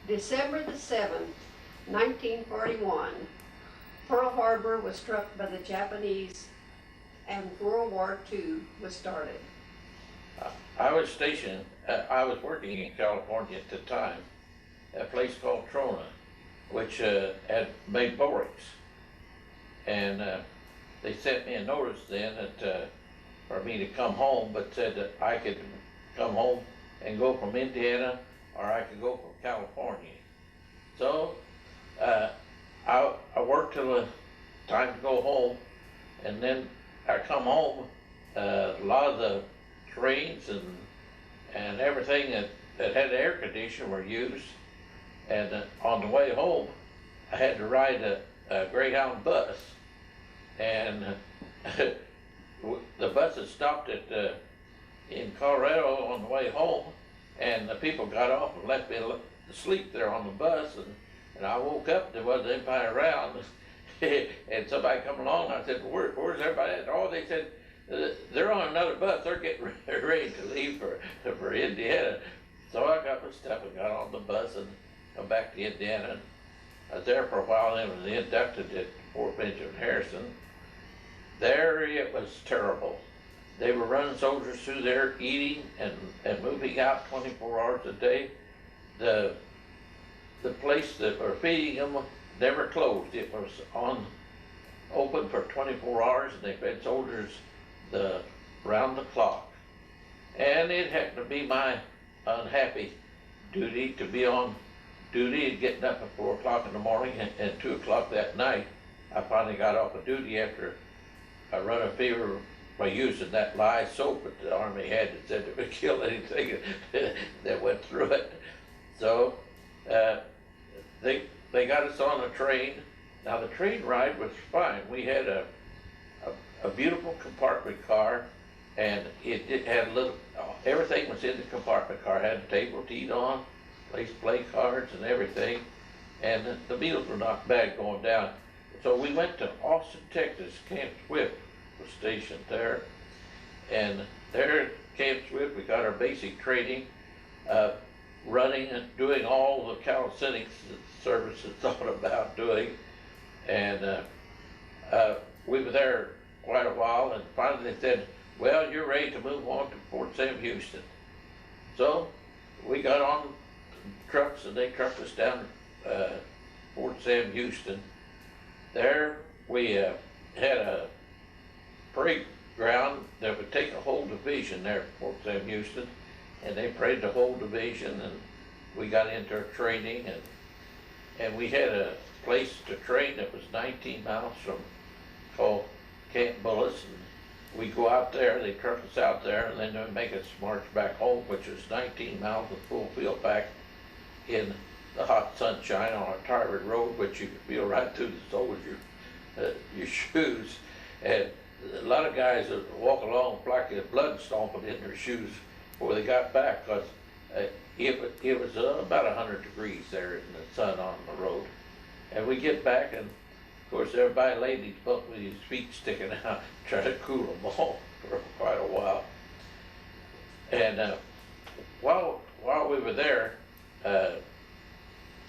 December the 7th, 1941, Pearl Harbor was struck by the Japanese and World War II was started. I was stationed, I was working in California at the time, at a place called Trona, which had made borings. And they sent me a notice then that, for me to come home, but said that I could come home and go from Indiana, or I could go from California. So I worked till the time to go home, and then I come home. A lot of the trains and everything that had air conditioning were used, and on the way home I had to ride a Greyhound bus, and the bus had stopped at in Colorado on the way home, and the people got off and left me asleep there on the bus, and I woke up, there wasn't anybody around. And somebody come along, I said, where's everybody at? Oh, they said, they're on another bus, they're getting ready to leave for Indiana. So I got my stuff and got on the bus and come back to Indiana. I was there for a while, and was inducted at Fort Benjamin Harrison. There it was terrible. They were running soldiers through there, eating and moving out 24 hours a day. The place that were feeding them never closed. It was open for 24 hours, and they fed soldiers round the clock. And it happened to be my unhappy duty to be on duty and getting up at 4 o'clock in the morning, and 2 o'clock that night I finally got off of duty after I run a fever by using that lye soap that the Army had that said it would kill anything that went through it. So they got us on a train. Now the train ride was fine. We had a beautiful compartment car, and it had a little, everything was in the compartment car. It had a table to eat on, place to play cards and everything, and the meals were not bad going down. So we went to Austin, Texas. Camp Swift was stationed there, and there at Camp Swift we got our basic training, running and doing all the calisthenics that service had thought about doing, and we were there quite a while, and finally they said, well, you're ready to move on to Fort Sam Houston. So we got on trucks, and they trucked us down Fort Sam Houston. There we had a parade ground that would take a whole division there at Fort Sam Houston, and they paraded the whole division, and we got into our training, and we had a place to train that was 19 miles from, called Camp Bullis, and we go out there, they truck us out there, and then they make us march back home, which was 19 miles of full field back in the hot sunshine on a tarred road, which you could feel right through the soles of your shoes. And a lot of guys would walk along like the blood stomping in their shoes before they got back, because it was about 100 degrees there in the sun on the road. And we get back, and of course everybody laid his bunk with his feet sticking out, trying to cool them off for quite a while. And while we were there,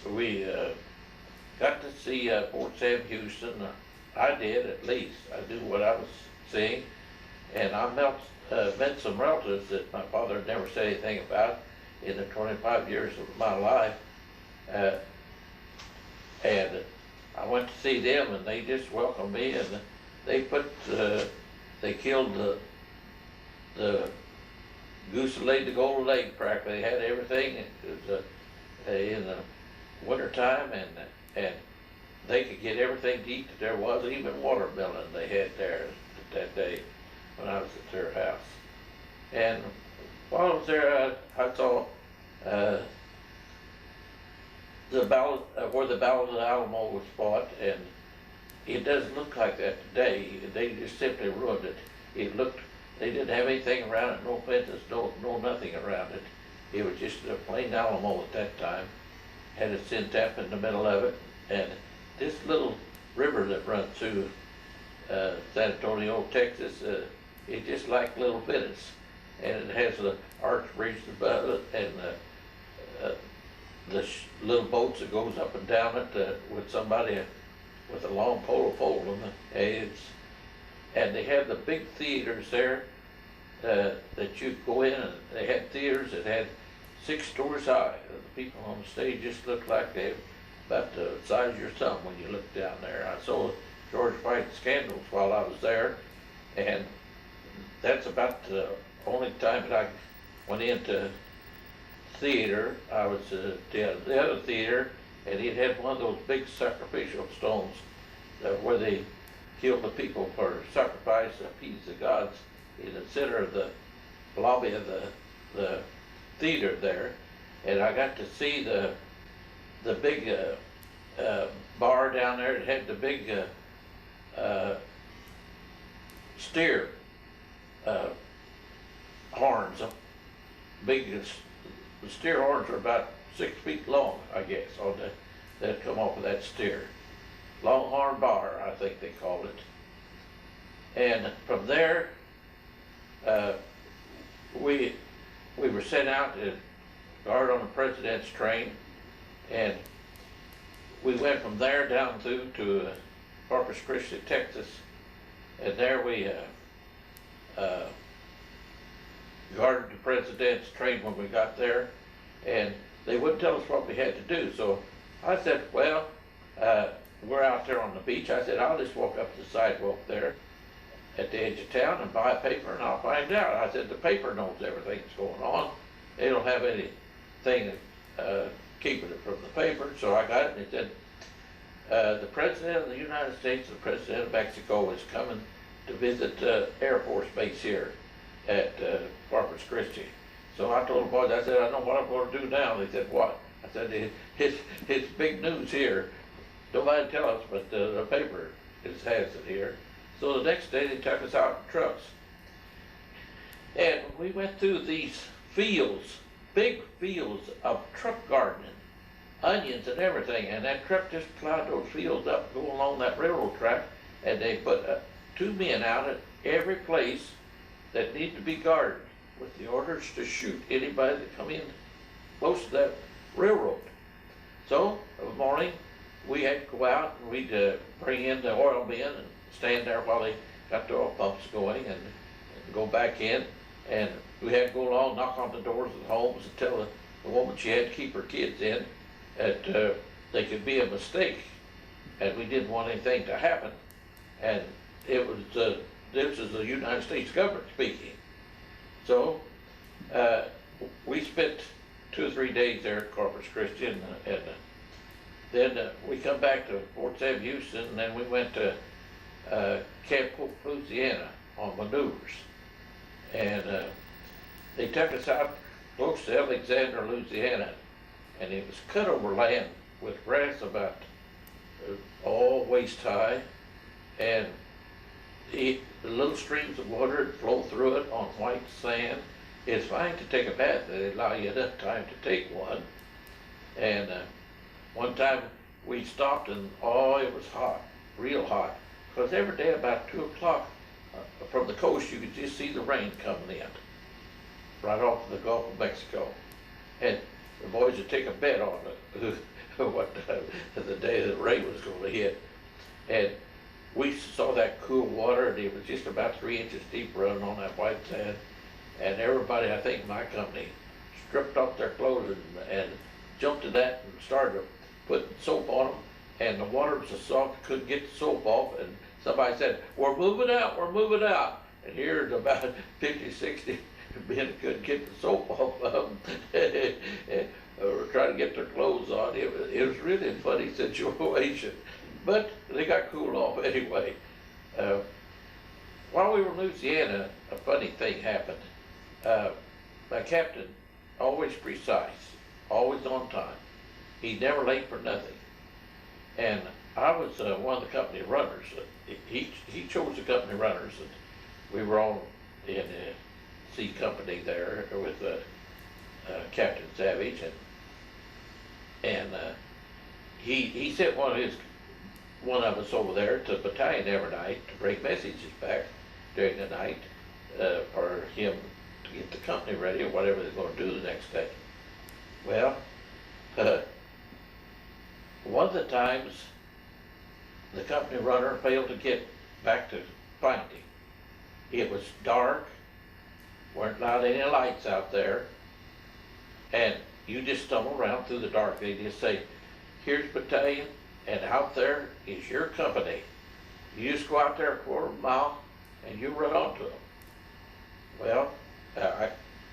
we got to see Fort Sam Houston. I did, at least. I knew what I was seeing. And I met some relatives that my father had never said anything about in the 25 years of my life. And I went to see them, and they just welcomed me, and they killed the goose that laid the golden egg practically. They had everything. It was in the wintertime, and they could get everything to eat that there was, even watermelon they had there that day when I was at their house. And while I was there, I saw the battle, where the Battle of the Alamo was fought, and it doesn't look like that today. They just simply ruined it. They didn't have anything around it, no fences, no nothing around it. It was just a plain Alamo at that time. Had a Centap in the middle of it, and this little river that runs through San Antonio, Texas, it's just like Little Venice, and it has the arch bridge above it, and little boats that goes up and down it with somebody with a long pole folding them. And they had the big theaters there that you go in, and they had theaters that had 6 stories high. The people on the stage just looked like they were about the size of your thumb when you looked down there. I saw George White's Scandals while I was there, and that's about the only time that I went into theater. I was the other theater, and it had one of those big sacrificial stones where they killed the people for sacrifice, appease the gods, in the center of the lobby of the theater there. And I got to see the big bar down there. It had the big steer horns. The steer horns are about 6 feet long, I guess, on that come off of that steer. Longhorn bar, I think they called it. And from there, we were sent out to guard on the President's train, and we went from there down through to Corpus Christi, Texas, and there we guarded the President's train when we got there, and they wouldn't tell us what we had to do. So I said, well, we're out there on the beach. I said, I'll just walk up the sidewalk there at the edge of town and buy a paper, and I'll find out. I said, the paper knows everything that's going on. They don't have anything keeping it from the paper. So I got it, and it said, the President of the United States and the President of Mexico is coming to visit Air Force Base here at Corpus Christi. So I told the boys, I said, I know what I'm going to do now. They said, what? I said, it's big news here. Nobody tell us, but the paper has it here. So the next day they took us out in trucks. And we went through these fields, big fields of truck gardening, onions and everything. And that truck just plowed those fields up, go along that railroad track, and they put 2 men out at every place that needed to be guarded with the orders to shoot anybody that come in close to that railroad. So in the morning, we had to go out and we'd bring in the oil bin and stand there while they got the oil pumps going and go back in. And we had to go along, knock on the doors of the homes and tell the woman she had to keep her kids in that they could be a mistake, and we didn't want anything to happen. And it was this is the United States government speaking. So we spent 2 or 3 days there at Corpus Christi, and then we come back to Fort Sam Houston, and then we went to Camp Hope, Louisiana on maneuvers. And they took us out close to Alexander, Louisiana, and it was cut over land with grass about all waist high, and the little streams of water that flow through it on white sand. It's fine to take a bath. They allow you enough time to take one. And one time we stopped, and it was hot, real hot, because every day about 2 o'clock from the coast you could just see the rain coming in right off the Gulf of Mexico. And the boys would take a bet on what the day the rain was going to hit. And we saw that cool water, and it was just about 3 inches deep running on that white sand. And everybody, I think my company, stripped off their clothes and jumped in that and started putting soap on them. And the water was so soft, couldn't get the soap off. And somebody said, we're moving out, we're moving out. And here's about 50, 60 men couldn't get the soap off of them. Were trying to get their clothes on. It was really a funny situation. But they got cooled off anyway. While we were in Louisiana, a funny thing happened. My captain, always precise, always on time. He never late for nothing. And I was one of the company runners. He chose the company runners, and we were all in C Company there with Captain Savage, and he sent one of us over there to the battalion every night to bring messages back during the night for him to get the company ready or whatever they're going to do the next day. Well, Uh, one of the times, the company runner failed to get back to find him. It was dark, weren't not any lights out there, and you just stumble around through the dark. They just say, here's battalion, and out there is your company. You just go out there a quarter mile, and you run onto them. Well,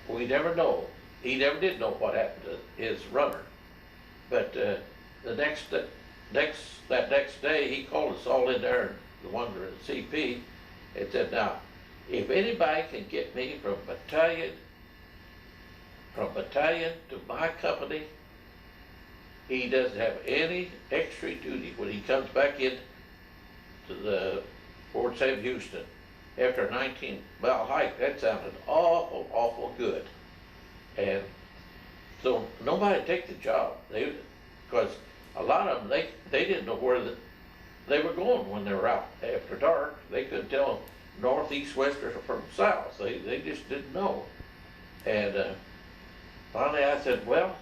we never know. He never did know what happened to his runner. But that next day, he called us all in there, the ones that were in CP, and said, now, if anybody can get me from battalion to my company, he doesn't have any extra duty when he comes back in to the Fort Sam Houston after a 19-mile hike. That sounded awful, awful good. And so nobody take the job. Because a lot of them, they didn't know where they were going when they were out after dark. They couldn't tell north, east, west, or from south. They just didn't know. And finally I said, well,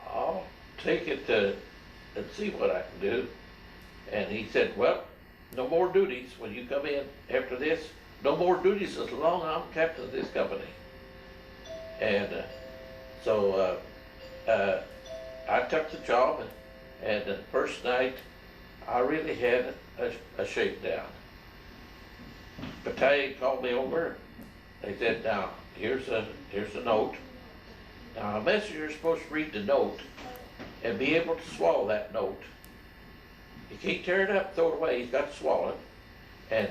I'll take it and see what I can do. And he said, well, no more duties when you come in after this. No more duties as long as I'm captain of this company. And so I took the job, and the first night I really had a shakedown. Battalion called me over. They said, now, here's a note. Now, a messenger is supposed to read the note and be able to swallow that note. He can't tear it up, throw it away. He's got to swallow it. And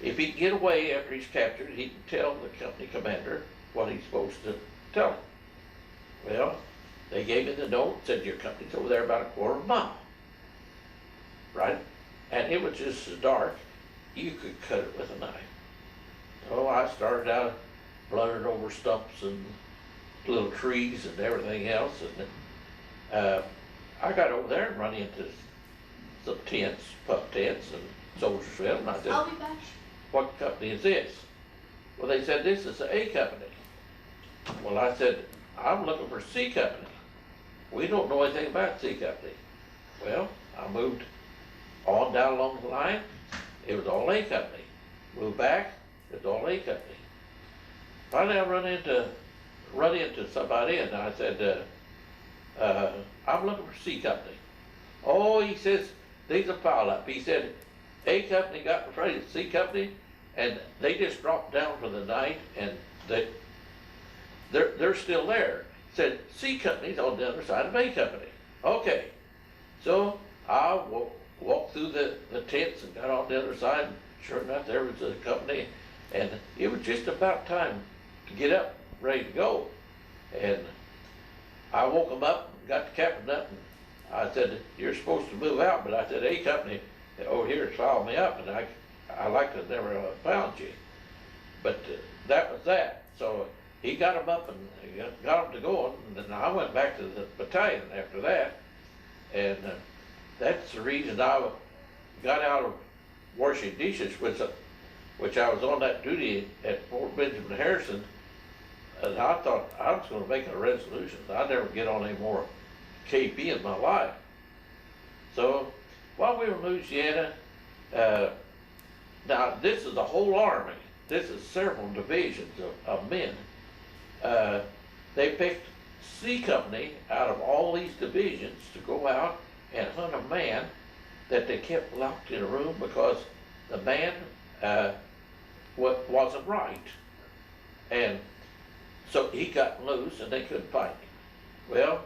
if he can get away after he's captured, he can tell the company commander what he's supposed to tell him. Well, they gave me the note, said your company's over there about a quarter of a mile. Right? And it was just so dark, you could cut it with a knife. So I started out blundering over stumps and little trees and everything else. And I got over there and run into some tents, pup tents and Soldiersville, and I said, I'll be back. what company is this? Well, they said, this is the A company. Well, I said, I'm looking for C company. We don't know anything about C company. Well, I moved on down along the line, it was all A company. Moved back, it was all A company. Finally, I run into somebody, and I said, I'm looking for C company. Oh, he says, there's a pile up. He said, A company got in front of C company, and they just dropped down for the night, and they're still there. Said, C company's on the other side of A company. Okay, so I walked through the tents and got on the other side, and sure enough, there was a company, and it was just about time to get up, ready to go. And I woke them up, got the captain up, and I said, you're supposed to move out, but I said, A company over here is following me up, and I like to never found you. But that was that. So he got them up and got them to go, and then I went back to the battalion after that. And that's the reason I got out of washing dishes, which I was on that duty at Fort Benjamin Harrison. And I thought I was going to make a resolution. I'd never get on any more KP in my life. So while we were in Louisiana, now this is the whole army. This is several divisions of men. They picked C company out of all these divisions to go out and hunt a man that they kept locked in a room because the man wasn't right. And so he got loose and they couldn't find him. Well,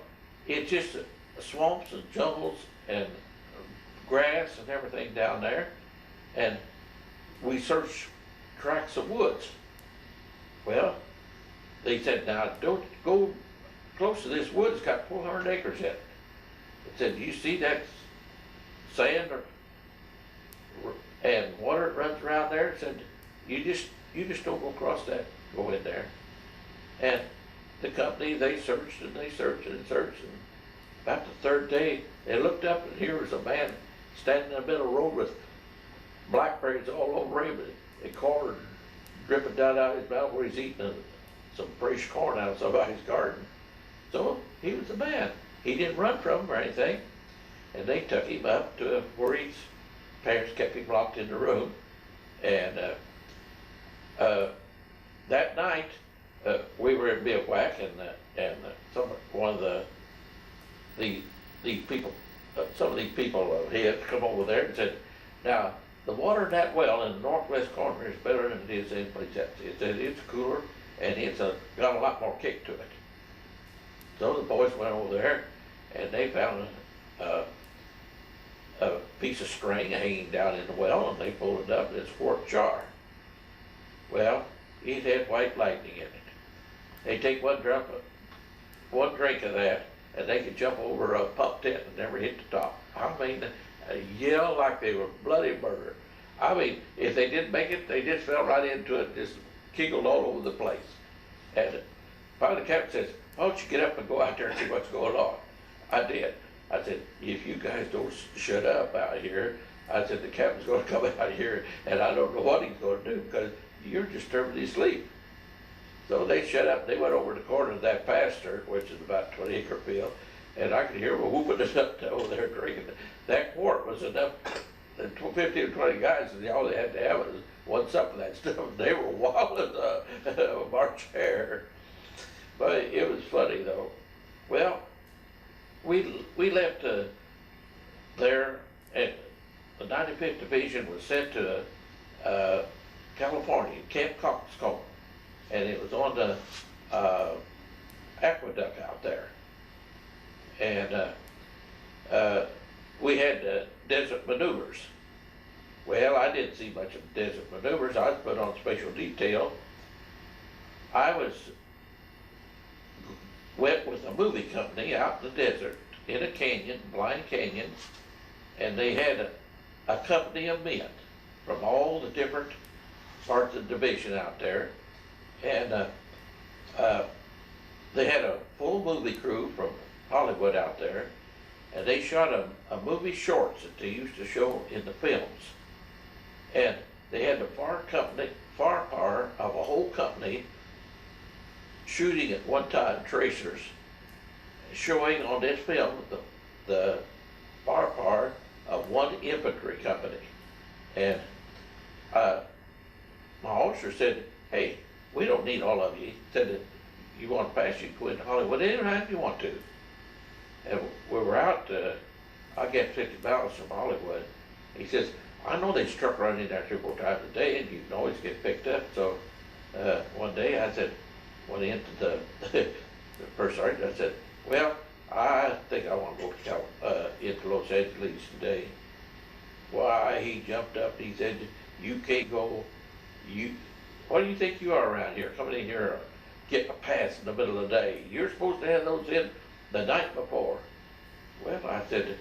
it's just swamps and jungles and grass and everything down there. And we searched tracts of woods. Well, they said, now don't go close to this wood. It's got 400 acres in it. They said, you see that sand and water that runs around there? It said, you just don't go across that, go in there. And the company, they searched and they searched and searched, and about the third day, they looked up and here was a man standing in the middle of the road with blackberries all over him, and corn dripping down out of his mouth where he's eating some fresh corn out of somebody's garden. So he was the man. he didn't run from them or anything. And they took him up to where his parents kept him locked in the room. And that night, we were at Bivouac, and one of these people, some of these people had come over there and said, now, the water in that well in the northwest corner is better than it is any place else. It said it's cooler and it's got a lot more kick to it. So the boys went over there and they found a piece of string hanging down in the well, and they pulled it up and it's a quart jar. Well, it had white lightning in it. They take one drink of that, and they could jump over a pump tent and never hit the top. I mean, yell like they were bloody murder. I mean, if they didn't make it, they just fell right into it, just giggled all over the place. And finally the captain says, why don't you get up and go out there and see what's going on? I did. I said, if you guys don't shut up out here, I said, the captain's going to come out here and I don't know what he's going to do because you're disturbing his sleep. So they shut up. They went over to the corner of that pasture, which is about 20-acre field, and I could hear them whooping it up over there drinking. That quart was enough. 15 or 20 guys, and all they had to have was one sup of that stuff. They were wild as a March hare. But it was funny though. Well, we left there, and the 95th Division was sent to California, Camp Coxcomb, and it was on the aqueduct out there. And we had desert maneuvers. Well, I didn't see much of desert maneuvers. I was put on special detail. I went with a movie company out in the desert, in a canyon, blind canyon, and they had a company of men from all the different parts of the division out there. And they had a full movie crew from Hollywood out there, and they shot a movie shorts that they used to show in the films. And they had the far part of a whole company shooting at one time tracers, showing on this film the far part of one infantry company. And my officer said, hey, we don't need all of you. He said that you want to pass, you can go into Hollywood anytime you want to. And we were out, I guess 50 miles from Hollywood. He says, I know they struck running in there 3 or 4 times a day and you can always get picked up. So one day I said, went into the first sergeant, I said, well, I think I want to go into Los Angeles today. Why, he jumped up, he said, you can't go, what do you think you are around here, coming in here getting a pass in the middle of the day? You're supposed to have those in the night before. Well, I said,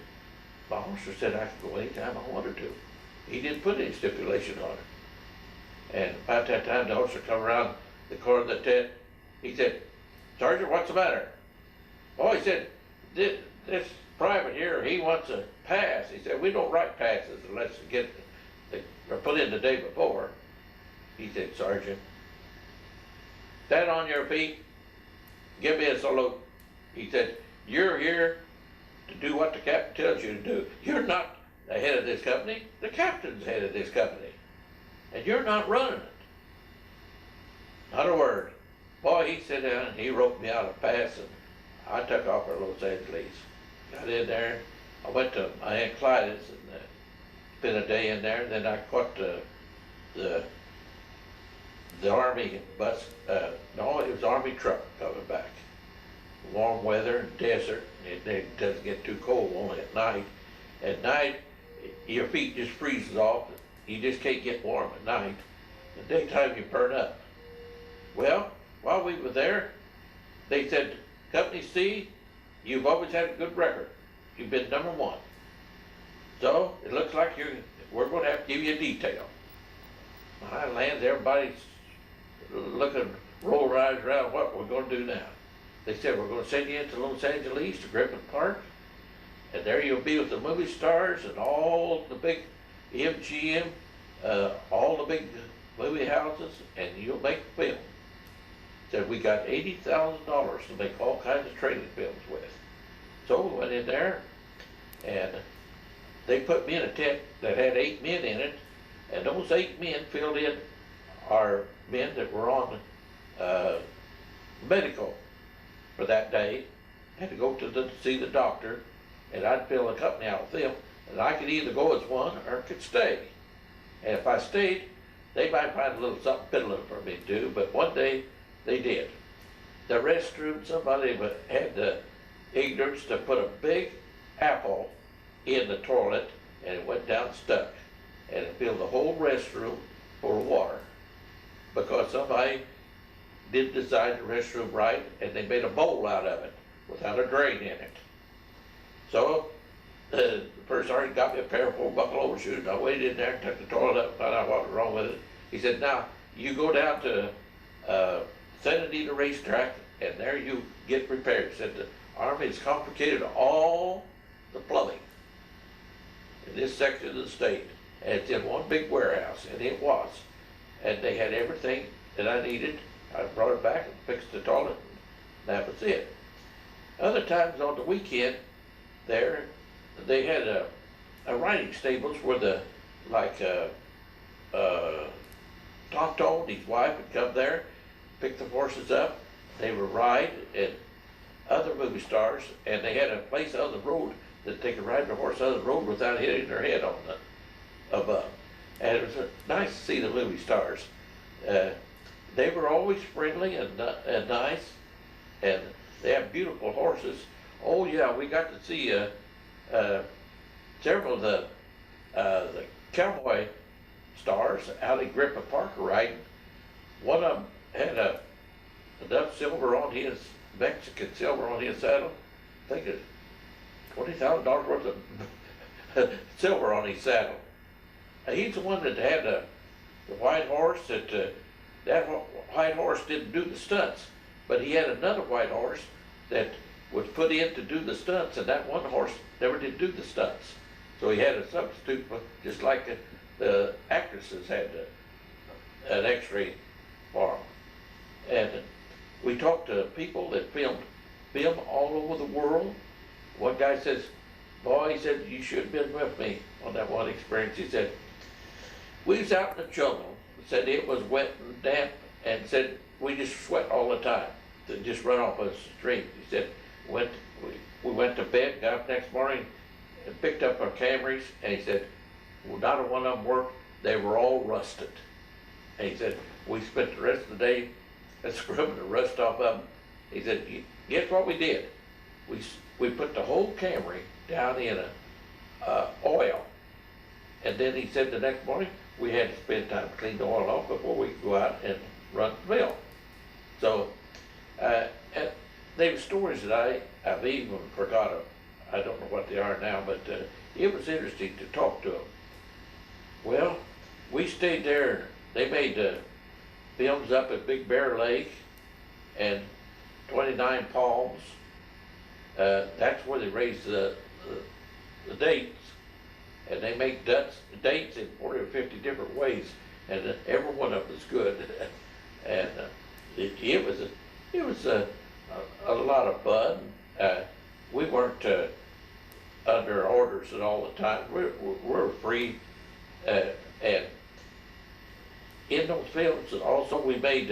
my officer said I could go anytime I wanted to. He didn't put any stipulation on it. And about that time, the officer come around the corner of the tent. He said, Sergeant, what's the matter? Oh, he said, this private here, he wants a pass. He said, we don't write passes unless they're put in the day before. He said, Sergeant, stand on your feet, give me a salute. He said, you're here to do what the captain tells you to do. You're not the head of this company. The captain's the head of this company. And you're not running it. Not a word. Boy, he sat down and he wrote me out a pass, and I took off for Los Angeles. Got in there. I went to my Aunt Clyde's and spent a day in there. And then I caught the Army bus. No, it was Army truck coming back. Warm weather and desert. It doesn't get too cold only at night. At night, your feet just freezes off. You just can't get warm at night. In the daytime, you burn up. Well, while we were there, they said, Company C, you've always had a good record. You've been #1. So it looks like we're going to have to give you a detail. I lands, everybody's looking, roll their eyes around what we're going to do now. They said, we're going to send you into Los Angeles to Griffith Park, and there you'll be with the movie stars and all the big MGM, all the big movie houses, and you'll make a film. Said we got $80,000 to make all kinds of training films with. So we went in there, and they put me in a tent that had 8 men in it, and those 8 men filled in our men that were on medical for that day, had to go to see the doctor, and I'd fill the company out with them, and I could either go as one or could stay. And if I stayed, they might find a little something piddling for me to do, but one day they did. The restroom, somebody had the ignorance to put a big apple in the toilet, and it went down stuck, and it filled the whole restroom full of water, because somebody didn't design the restroom right, and they made a bowl out of it without a drain in it. So the first sergeant got me a pair of 4-buckle overshoes, and I waited in there and took the toilet up and found out what was wrong with it. He said, now, you go down to Santa Anita Racetrack, and there you get repaired. He said, the Army has complicated all the plumbing in this section of the state, and it's in one big warehouse, and it was. And they had everything that I needed. I brought it back and fixed the toilet, and that was it. Other times on the weekend, there, they had a riding stables where Tonto and his wife would come there, pick the horses up, they would ride, and other movie stars, and they had a place on the road that they could ride the horse on the road without hitting their head on the above. And it was nice to see the movie stars. They were always friendly and nice, and they have beautiful horses. Oh yeah, we got to see several of the cowboy stars out in Grippa Parker riding. One of them had enough silver on his, Mexican silver on his saddle. I think it's $20,000 worth of silver on his saddle. He's the one that had the white horse that white horse didn't do the stunts, but he had another white horse that was put in to do the stunts, and that one horse never did do the stunts. So he had a substitute, just like the actresses had an X-ray for them. And we talked to people that filmed all over the world. One guy says, boy, he said, you should have been with me on that one experience. He said, we was out in the jungle, said it was wet and damp, and said we just sweat all the time, to just run off a stream. He said, we went to bed, got up next morning, and picked up our Camrys, and he said, well, not a one of them worked, they were all rusted. And he said, we spent the rest of the day scrubbing the rust off of them. He said, guess what we did? We put the whole Camry down in oil, and then he said the next morning, we had to spend time to clean the oil off before we could go out and run the mill. So, they were stories that I've even forgotten. I don't know what they are now, but it was interesting to talk to them. Well, we stayed there. They made films up at Big Bear Lake and 29 Palms. That's where they raised the dates. And they make dates in 40 or 50 different ways, and every one of them is good. And it was a lot of fun. We weren't under orders at all the time. We're free, and in those films also we made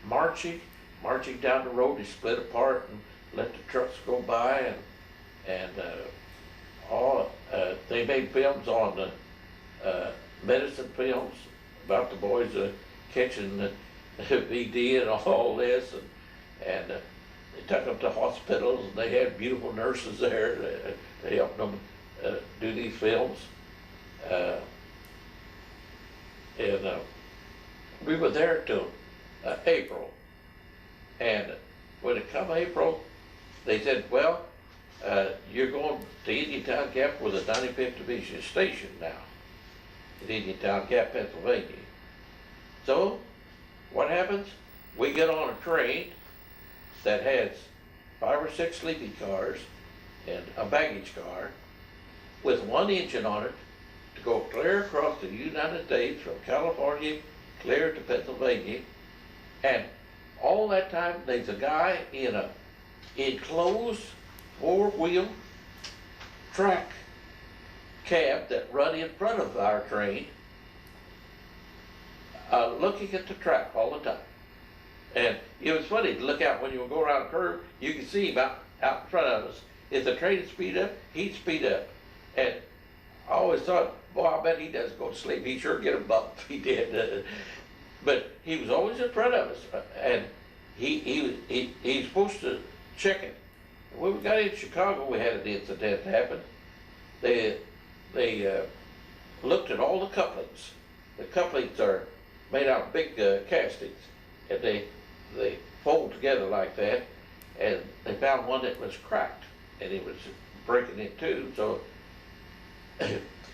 marching down the road. They split apart and let the trucks go by, and they made films on medicine films about the boys catching the VD and all this, and they took them to hospitals, and they had beautiful nurses there. They helped them do these films, and we were there till April, and when it come April, they said, well, you're going to Indiantown Gap where the 95th Division is stationed now, in Indiantown Gap, Pennsylvania. So, what happens? We get on a train that has 5 or 6 sleeping cars and a baggage car with one engine on it to go clear across the United States from California clear to Pennsylvania. And all that time, there's a guy in a enclosed four-wheel track cab that run in front of our train, looking at the track all the time. And it was funny to look out when you would go around a curve, you could see him out in front of us. If the train would speed up, he'd speed up. And I always thought, boy, I bet he doesn't go to sleep. He sure get a bump if he did. But he was always in front of us. And he was supposed to check it. When we got in Chicago, we had an incident happen. They looked at all the couplings. The couplings are made out of big castings, and they fold together like that, and they found one that was cracked, and it was breaking in two. So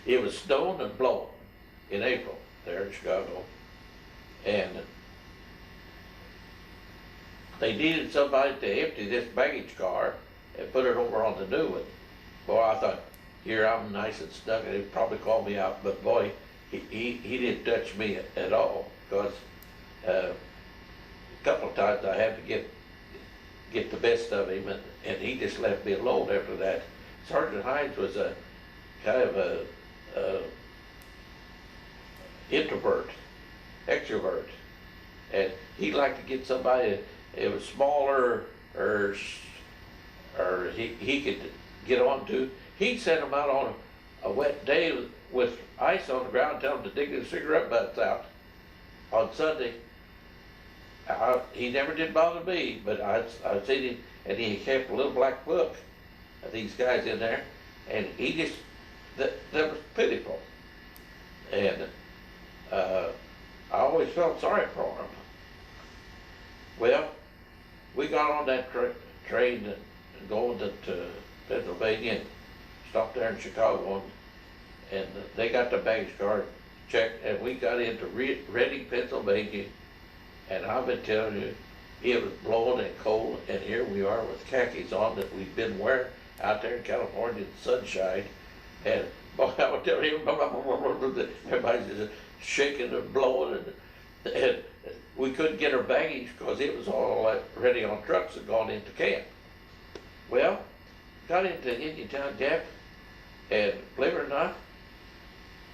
it was snowing and blowing in April there in Chicago, and they needed somebody to empty this baggage car and put it over on the new one. Boy, I thought, here I'm nice and snug, and he'd probably call me out, but boy, he didn't touch me at all, because a couple of times I had to get the best of him, and he just left me alone after that. Sergeant Hines was a kind of a introvert, extrovert, and he liked to get somebody that was smaller or he could get on to. He'd send them out on a wet day with ice on the ground, tell them to dig their cigarette butts out on Sunday. He never did bother me, but I'd seen him, and he kept a little black book of these guys in there, and he just, that was pitiful. And I always felt sorry for him. Well, we got on that train and going to Pennsylvania, and stopped there in Chicago, and they got the baggage car checked, and we got into Reading, Pennsylvania, and I've been telling you, it was blowing and cold, and here we are with khakis on that we've been wearing out there in California in the sunshine, and boy, I would tell you, everybody's just shaking and blowing, and we couldn't get our baggage because it was all ready on trucks and gone into camp. Well, got into Indiantown Gap, and believe it or not,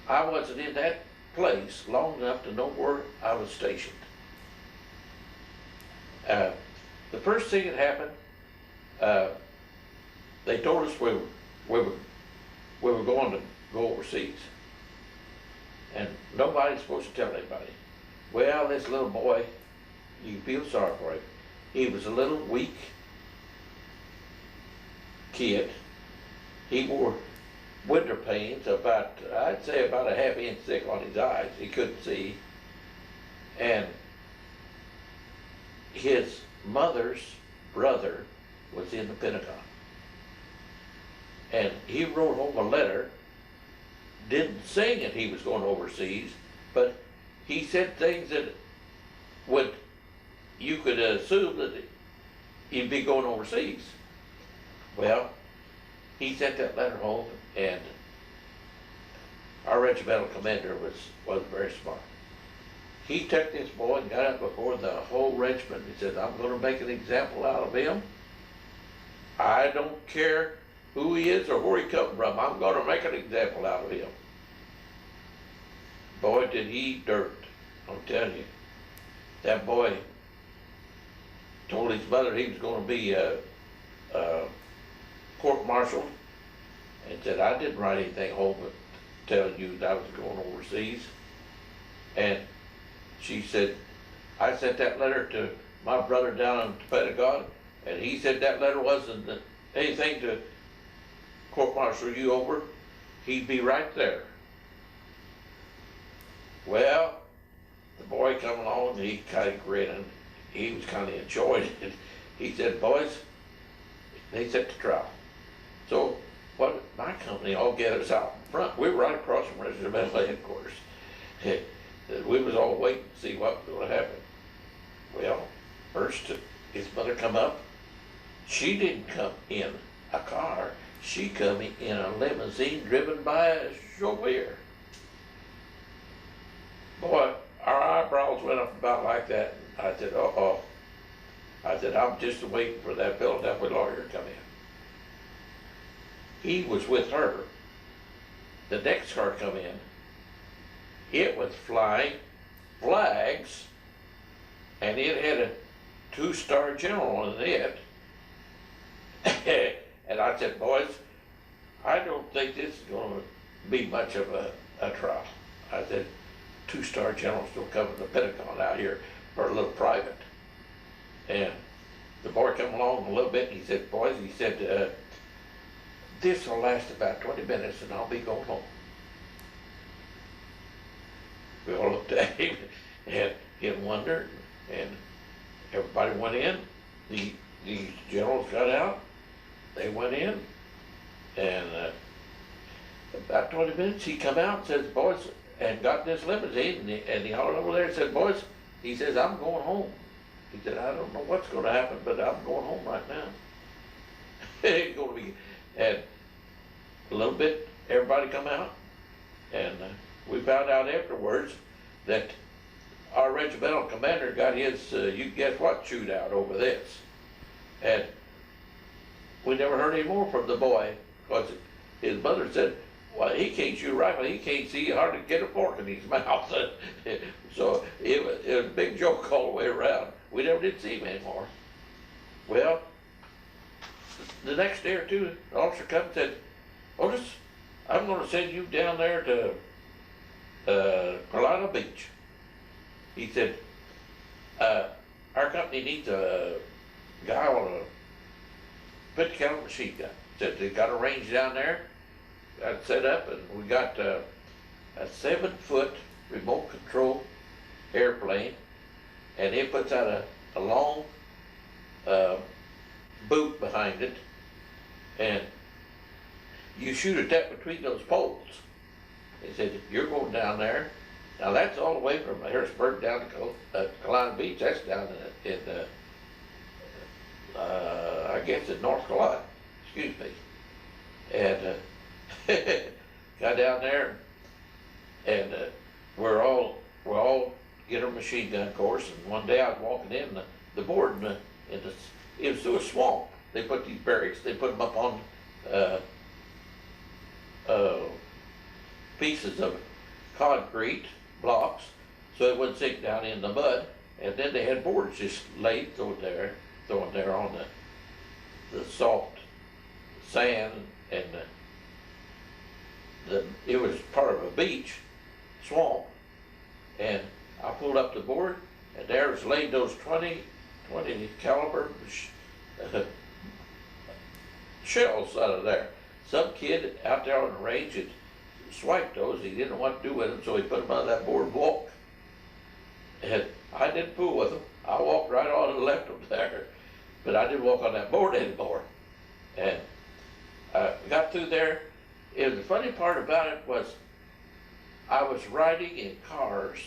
I wasn't in that place long enough to know where I was stationed. The first thing that happened, they told us we were going to go overseas, and nobody's supposed to tell anybody. Well, this little boy, you feel sorry for him. He was a little weak kid. He wore winter pains about, I'd say about a half inch thick on his eyes. He couldn't see. And his mother's brother was in the Pentagon. And he wrote home a letter, didn't say that he was going overseas, but he said things that you could assume that he'd be going overseas. Well, he sent that letter home, and our regimental commander was very smart. He took this boy and got up before the whole regiment. He said, I'm going to make an example out of him. I don't care who he is or where he come from. I'm going to make an example out of him. Boy, did he eat dirt. I'm telling you. That boy told his mother he was going to be court-martialed, and said, I didn't write anything home telling you that I was going overseas. And she said, I sent that letter to my brother down in the Pentagon, and he said that letter wasn't anything to court-martial you over. He'd be right there. Well, the boy come along, and he kind of grinning. He was kind of enjoying it. He said, boys, they set the trial. So what my company all get us out in front. We were right across from regimental headquarters. We was all waiting to see what was going to happen. Well, first his mother come up. She didn't come in a car. She come in a limousine driven by a chauffeur. Boy, our eyebrows went up about like that. I said, uh-oh. I said, I'm just waiting for that Philadelphia lawyer to come in. he was with her. The next car come in. It was flying flags, and it had a 2-star general in it. And I said, boys, I don't think this is gonna be much of a trial. I said, 2-star generals don't come to the Pentagon out here for a little private. And the boy come along a little bit, and he said, boys, he said, this will last about 20 minutes and I'll be going home. We all looked at him and him wondered, and everybody went in. The generals got out, they went in, and about 20 minutes he come out and says, boys, and got in this limousine, and he hauled over there and said, boys, he says, I'm going home. He said, I don't know what's gonna happen, but I'm going home right now. It's gonna be, and a little bit, everybody come out, and we found out afterwards that our regimental commander got his, you guess what, shootout over this. And we never heard any more from the boy, because his mother said, well, he can't shoot a rifle, he can't see, hardly get a fork in his mouth. So it was a big joke all the way around. We never did see him anymore. Well, the next day or two, the officer come and said, Otis, I'm gonna send you down there to Carolina Beach. He said, our company needs a guy on a 50 caliber machine gun. Said they got a range down there, got it set up, and we got a 7-foot remote control airplane, and it puts out a long boot behind it, and you shoot at that between those poles. He said, you're going down there. Now that's all the way from Harrisburg down to Carolina Beach. That's down in I guess in North Carolina, excuse me. And got down there, and we're all get our machine gun course. And one day I was walking in the board, and it was through a swamp. They put these barracks. They put them up on pieces of concrete blocks so it wouldn't sink down in the mud. And then they had boards just laid thrown there on the soft sand, and it was part of a beach swamp. And I pulled up the board, and there was laid those 20 caliber shells out of there. Some kid out there on the range had swiped those. He didn't know what to do with them, so he put them on that board and walked. And I didn't fool with them. I walked right on and left them there. But I didn't walk on that board anymore. And I got through there. And the funny part about it was I was riding in cars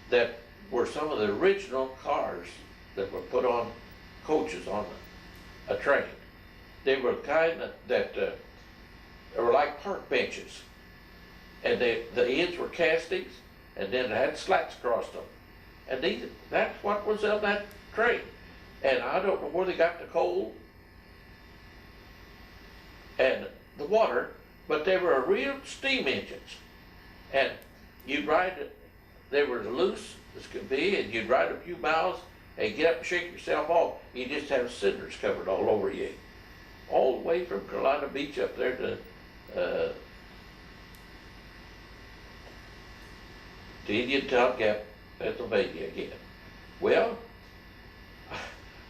that were some of the original cars that were put on coaches on a train. They were kind that they were like park benches, and the ends were castings, and then it had slats across them. And that's what was on that train. And I don't know where they got the coal and the water, but they were real steam engines. And you'd ride, they were loose as could be, and you'd ride a few miles and get up and shake yourself off. You just have cinders covered all over you. All the way from Carolina Beach up there to Indian Town Gap, Pennsylvania again. Well,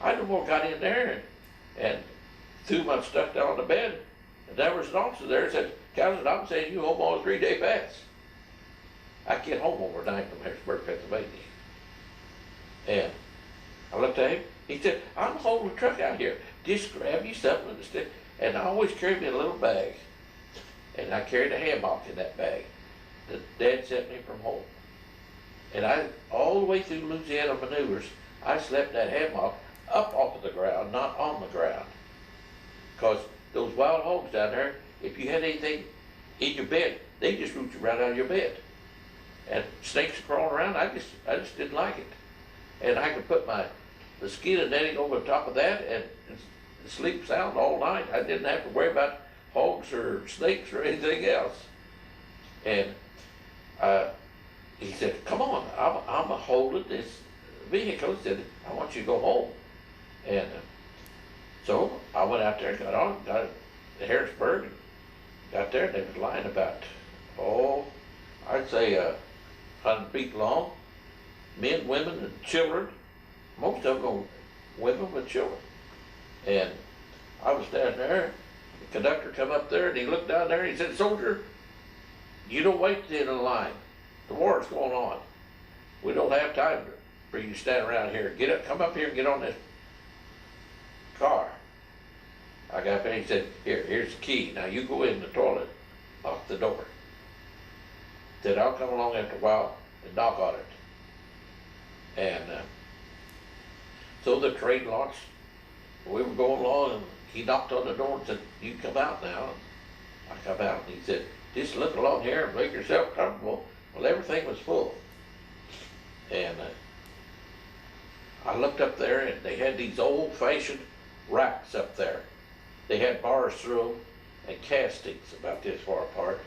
I no more got in there and threw my stuff down on the bed, and there was an officer there that said, Cousert, I'm sending you home on a 3-day fast. I get home overnight from Harrisburg, Pennsylvania. And I looked at him, he said, I'm holding a truck out here. Just grab you something and stick. And I always carry me a little bag. And I carried a hammock in that bag that Dad sent me from home. And I, all the way through Louisiana maneuvers, I slept in that hammock up off of the ground, not on the ground. Because those wild hogs down there, if you had anything in your bed, they just root you right out of your bed. And snakes crawling around, I just didn't like it. And I could put my mosquito netting over the top of that, and sleep sound all night. I didn't have to worry about hogs or snakes or anything else. And he said, come on, I'm holding this vehicle. He said, I want you to go home. And so I went out there, got to Harrisburg, got there, and they was lying about, I'd say 100 feet long, men, women, and children, most of them women with children. And I was down there, the conductor come up there, and he looked down there, and he said, soldier, you don't wait in the line. The war's going on. We don't have time for you to stand around here. Get up, come up here and get on this car. I got up there and he said, here's the key. Now you go in the toilet, lock the door. Said, I'll come along after a while and knock on it. And so the train launched. We were going along and he knocked on the door and said, you come out now. I come out and he said, just look along here and make yourself comfortable. Well, everything was full. And I looked up there and they had these old-fashioned racks up there. They had bars through them and castings about this far apart.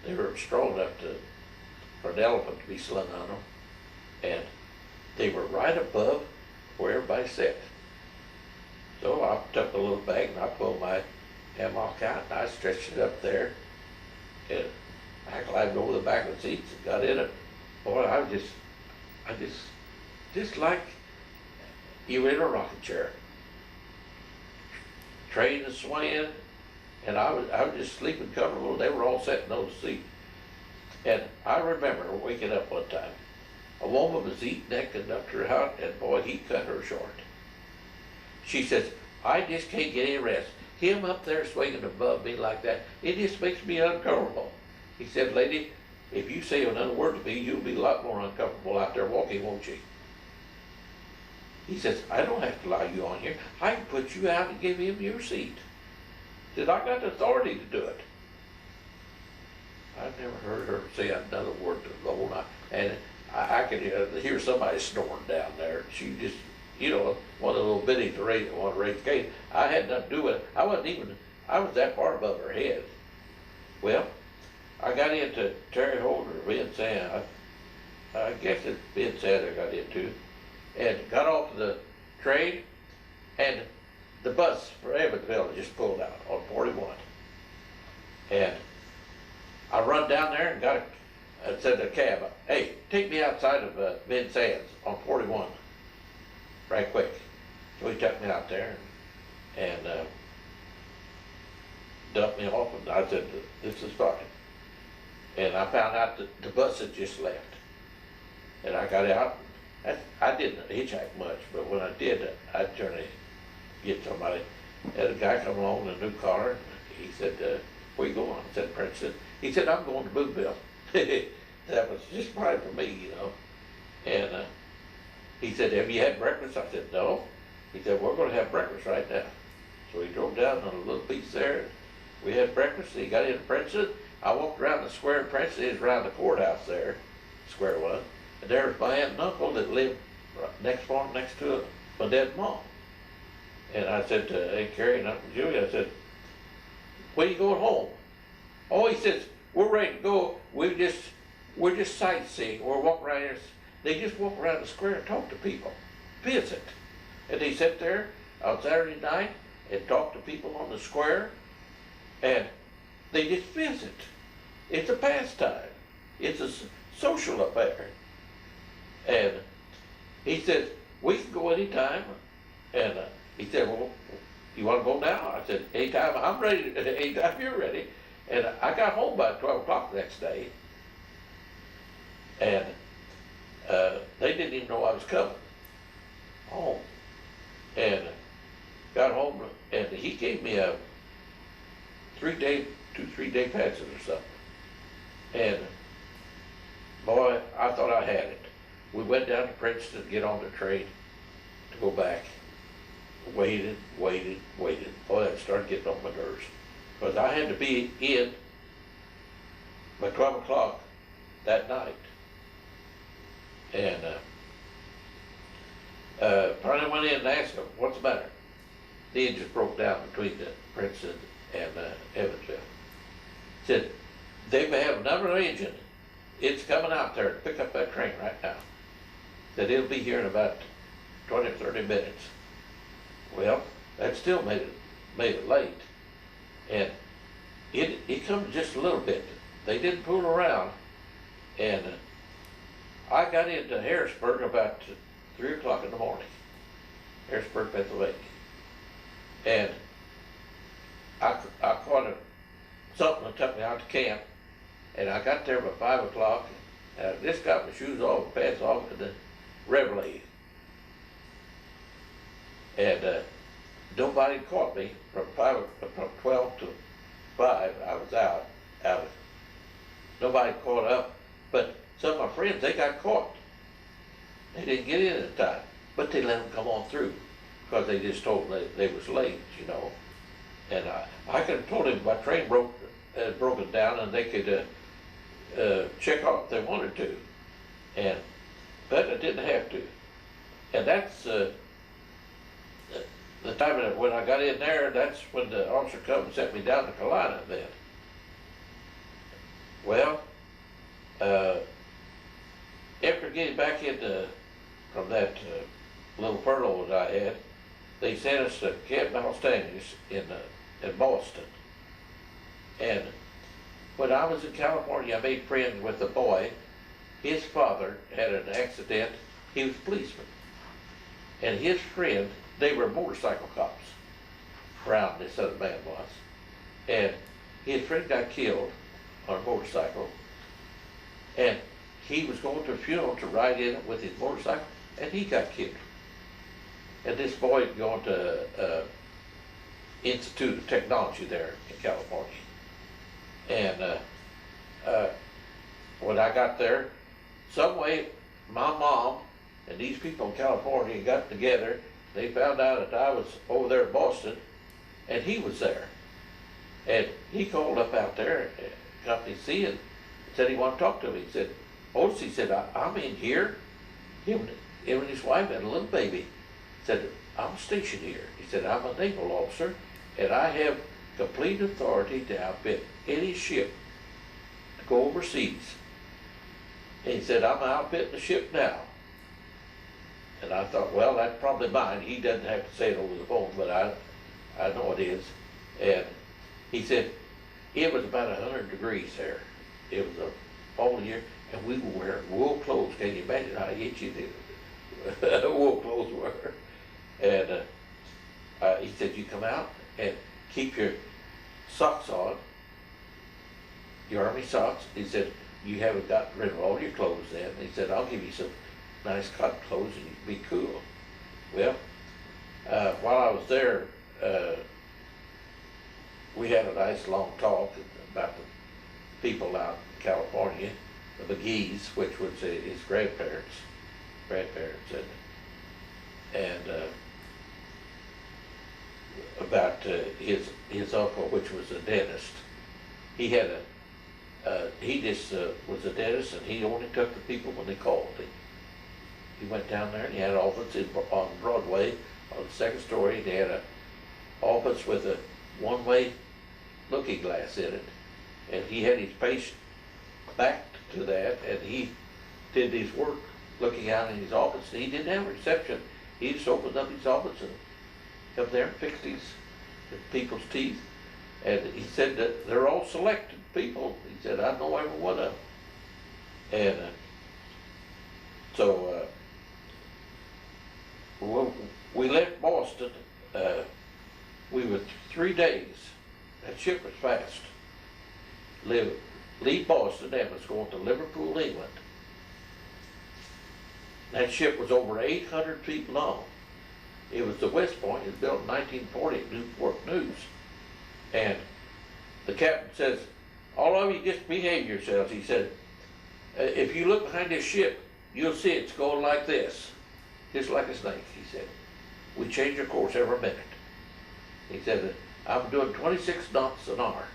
They were strong enough for an elephant to be slung on them. And they were right above where everybody sat. So I took a little bag and I pulled my hammock out and I stretched it up there. And I climbed over the back of the seats and got in it. Boy, I just like you were in a rocking chair. Train is swaying, and I was just sleeping comfortable. They were all sitting on the seat. And I remember waking up one time. A woman was eating that conductor out, and boy, he cut her short. She says, I just can't get any rest. Him up there swinging above me like that, it just makes me uncomfortable. He said, lady, if you say another word to me, you'll be a lot more uncomfortable out there walking, won't you? He says, I don't have to allow you on here. I can put you out and give him your seat. He said, I got the authority to do it. I've never heard her say another word to the whole night. And I could hear somebody snoring down there. She just, one of the little biddies that wanted to raise the gate. I had nothing to do with it. I was that far above her head. Well, I got into Terry Holder, Ben Sand. I guess it's Ben Sand I got into. And got off the train, and the bus for Evansville just pulled out on 41. And I run down there and said to the cab, hey, take me outside of Ben Sands on 41, right quick. So he took me out there and dumped me off, and I said, this is fine. And I found out that the bus had just left. And I got out. I didn't hitchhike much, but when I did, I'd turn to get somebody. Had a guy come along in a new car, and he said, where you going? I said, Princeton. He said, I'm going to Boonville. That was just fine for me, And he said, have you had breakfast? I said, no. He said, we're going to have breakfast right now. So he drove down on a little piece there, and we had breakfast. He got into Princeton. I walked around the square in Princeton. It was around the courthouse there, square one. And there was my aunt and uncle that lived next farm next to my dead mom. And I said to Aunt Carrie and Uncle Julie, I said, when are you going home? Oh, he says, we're ready to go. We're just sightseeing. We're walking around here. They just walk around the square and talk to people, visit. And they sit there on Saturday night and talk to people on the square, and they just visit. It's a pastime. It's a social affair. And he said, we can go anytime. And he said, well, you want to go now? I said, anytime I'm ready, anytime you're ready. And I got home by 12 o'clock the next day. And they didn't even know I was coming home. And got home, and he gave me a 3 day passes or something. And boy, I thought I had it. We went down to Princeton to get on the train to go back. Waited. Boy, that started getting on my nerves. Because I had to be in by 12 o'clock that night. And finally went in and asked him, what's the matter? the engine broke down between the Princeton and Evansville. Said, they may have another engine. It's coming out there to pick up that train right now. That it'll be here in about 20 or 30 minutes. Well, that still made it late. And it come just a little bit. They didn't fool around. And I got into Harrisburg about 3 o'clock in the morning. Harrisburg, Pennsylvania. And I caught something that took me out to camp. And I got there about 5 o'clock. And I just got my shoes off, my pants off, and the Reveille. And nobody caught me from 12 to 5. I was out. Nobody caught up, but some of my friends, they got caught. They didn't get in at time, but they let them come on through because they just told them they was late, you know. And I could have told them my train had broken down and they could check out if they wanted to, but I didn't have to. And that's the time when I got in there. That's when the officer come and sent me down to Carolina then. Well, after getting back from that little furlough that I had, they sent us to Camp Malstanius in Boston. And when I was in California, I made friends with a boy. His father had an accident. He was a policeman. And his friend, they were motorcycle cops. Brown, this other man was. And his friend got killed on a motorcycle. And he was going to a funeral to ride in it with his motorcycle, and he got killed. And this boy had gone to Institute of Technology there in California. And when I got there, some way my mom and these people in California got together. They found out that I was over there in Boston, and he was there. And he called up out there, Company C, and said he wanted to talk to me. He said, Otis, he said, I'm in here. Him and his wife had a little baby. He said, I'm stationed here. He said, I'm a naval officer, and I have complete authority to outfit any ship to go overseas. And he said, I'm outfitting the ship now. And I thought, well, that's probably mine. He doesn't have to say it over the phone, but I know it is. And he said, it was about 100 degrees there. It was a fall year, and we were wearing wool clothes. Can you imagine how itchy the wool clothes were? And he said, you come out and keep your socks on, your army socks. He said, you haven't gotten rid of all your clothes then. He said, I'll give you some nice cotton clothes and you can be cool. Well, while I was there, we had a nice long talk about the people out in California, the McGee's, which was his grandparents, and about his uncle, which was a dentist. He had he just was a dentist, and he only took the people when they called him. He went down there and he had an office on Broadway on the second story. They had an office with a one-way looking glass in it, and he had his patient back to that, and he did his work looking out in his office. He didn't have a reception. He just opened up his office and come there and fixed these people's teeth. And he said that they're all selected people. He said, I know every one of them. And so we left Boston. We were 3 days. That ship was fast. Leave Boston and was going to Liverpool, England. That ship was over 800 feet long. It was the West Point. It was built in 1940 at Newport News. And the captain says, all of you just behave yourselves. He said, if you look behind this ship, you'll see it's going like this, just like a snake, he said. We change our course every minute. He said, I'm doing 26 knots an hour.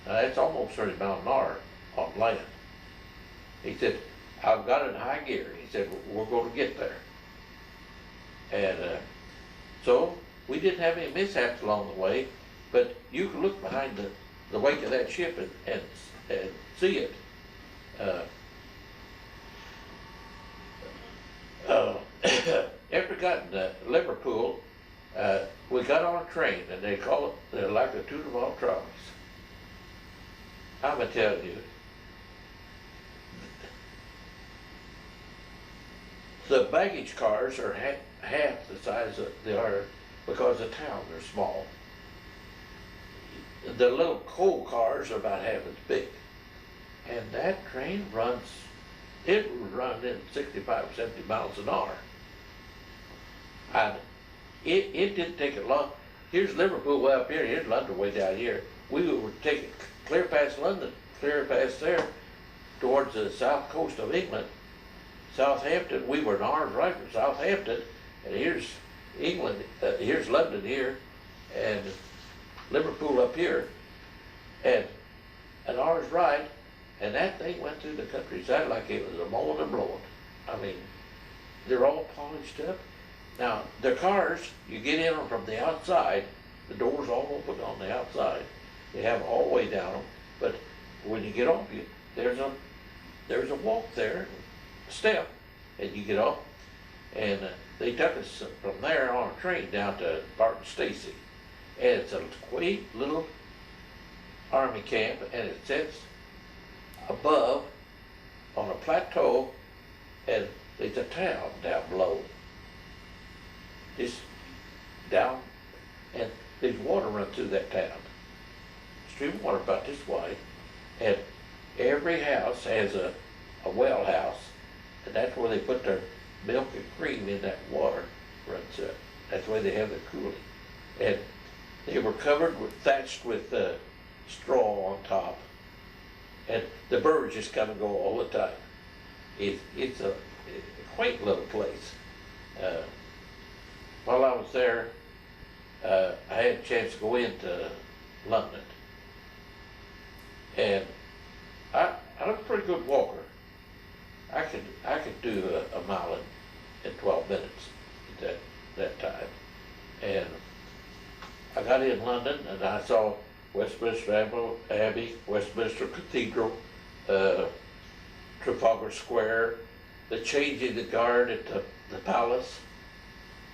Now that's almost 30 miles an hour on land. He said, I've got it in high gear. He said, we're going to get there. And so we didn't have any mishaps along the way, but you can look behind the wake of that ship and see it. After getting to Liverpool, we got on a train, and they call it, they're like the toot of all trolleys. I'm gonna tell you, the baggage cars are half the size that they are because the towns are small. The little coal cars are about half as big. And that train runs, it would run in 65, 70 miles an hour. And it didn't take it long. Here's Liverpool way up here, here's London way down here. We would take it clear past London, clear past there, towards the south coast of England. Southampton, we were an hour's ride from Southampton, and here's England, here's London here, and Liverpool up here, and an hour's ride, and that thing went through the countryside like it was a mowing and blowing. I mean, they're all polished up. Now, the cars, you get in them from the outside, the doors all open on the outside. They have a hallway down them, but when you get off, there's a walk there, step, and you get off, and they took us from there on a train down to Barton Stacy, and it's a quaint little army camp, and it sits above on a plateau, and there's a town down below, just down, and there's water run through that town, stream of water about this wide, and every house has a well house, and that's where they put their milk and cream in that water runs up. That's where they have the cooling. And they were covered with, thatched with straw on top. And the birds just come and go all the time. It's a quaint little place. While I was there, I had a chance to go into London. And I'm a pretty good walker. I could do a mile in 12 minutes at that time. And I got in London and I saw Westminster Abbey, Westminster Cathedral, Trafalgar Square, the changing the guard at the palace.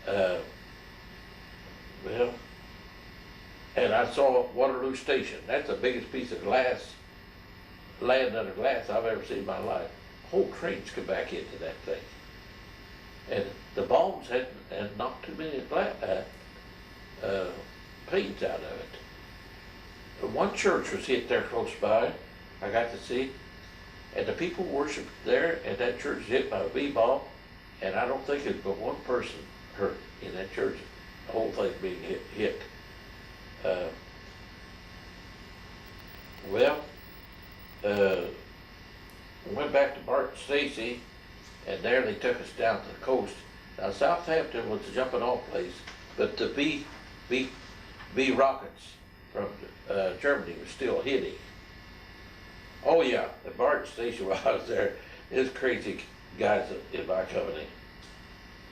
Well, and I saw Waterloo Station. That's the biggest piece of glass, land under glass I've ever seen in my life. Whole trains come back into that thing. And the bombs had knocked too many panes out of it. One church was hit there close by, I got to see, and the people worshiped there, and that church was hit by a B-bomb, and I don't think it's but one person hurt in that church, the whole thing being hit. Went back to Barton Stacy, and there they took us down to the coast. Now Southampton was the jumping off place, but the B rockets from Germany were still hitting. Oh yeah, the Barton Station while I was there, there's crazy guys in my company.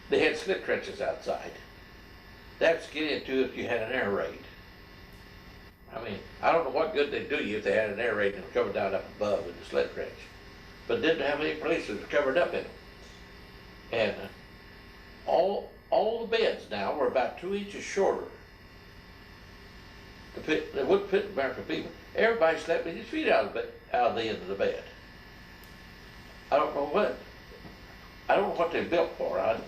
They had slip trenches outside. That's get into if you had an air raid. I mean, I don't know what good they'd do you if they had an air raid and covered down up above in the slip trench, but didn't have any places covered up in them. And all the beds now were about 2 inches shorter. They wouldn't fit American people. Everybody slept with his feet out of the end of the bed. I don't know what they built for. I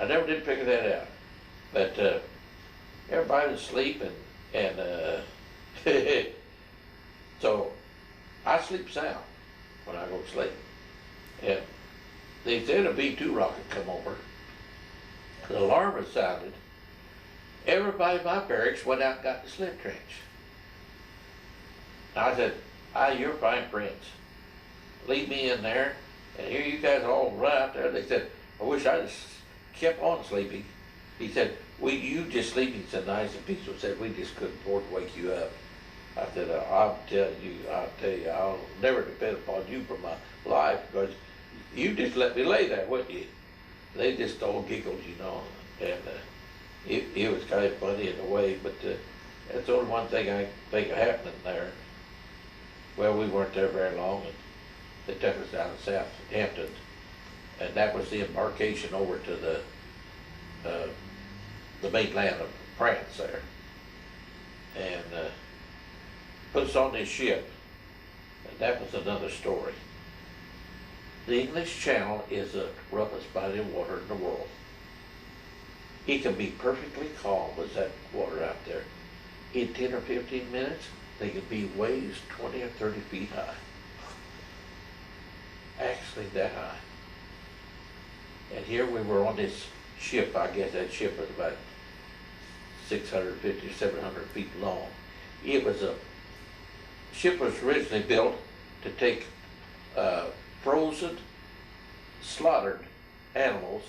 never did figure that out. But everybody was asleep and so I sleep sound when I go to sleep. And they said a B-2 rocket come over. The alarm was sounded. Everybody in my barracks went out and got the slip trench. I said, you're fine friends. Leave me in there, and here you guys all run out there. They said, I wish I just kept on sleeping. He said, you just sleeping so nice and peaceful. Said, we just couldn't afford to wake you up. I said, I'll tell you, I'll never depend upon you for my life because you just let me lay there, wouldn't you? They just all giggled, you know, and it was kind of funny in a way, but that's the only one thing I think happening there. Well, we weren't there very long, and they took us down to Southampton, and that was the embarkation over to the mainland of France there, and put us on this ship, and that was another story. The English Channel is the roughest body of water in the world. It can be perfectly calm as that water out there. In 10 or 15 minutes, they can be waves 20 or 30 feet high. Actually that high. And here we were on this ship. I guess that ship was about 650, 700 feet long. It was ship was originally built to take frozen, slaughtered animals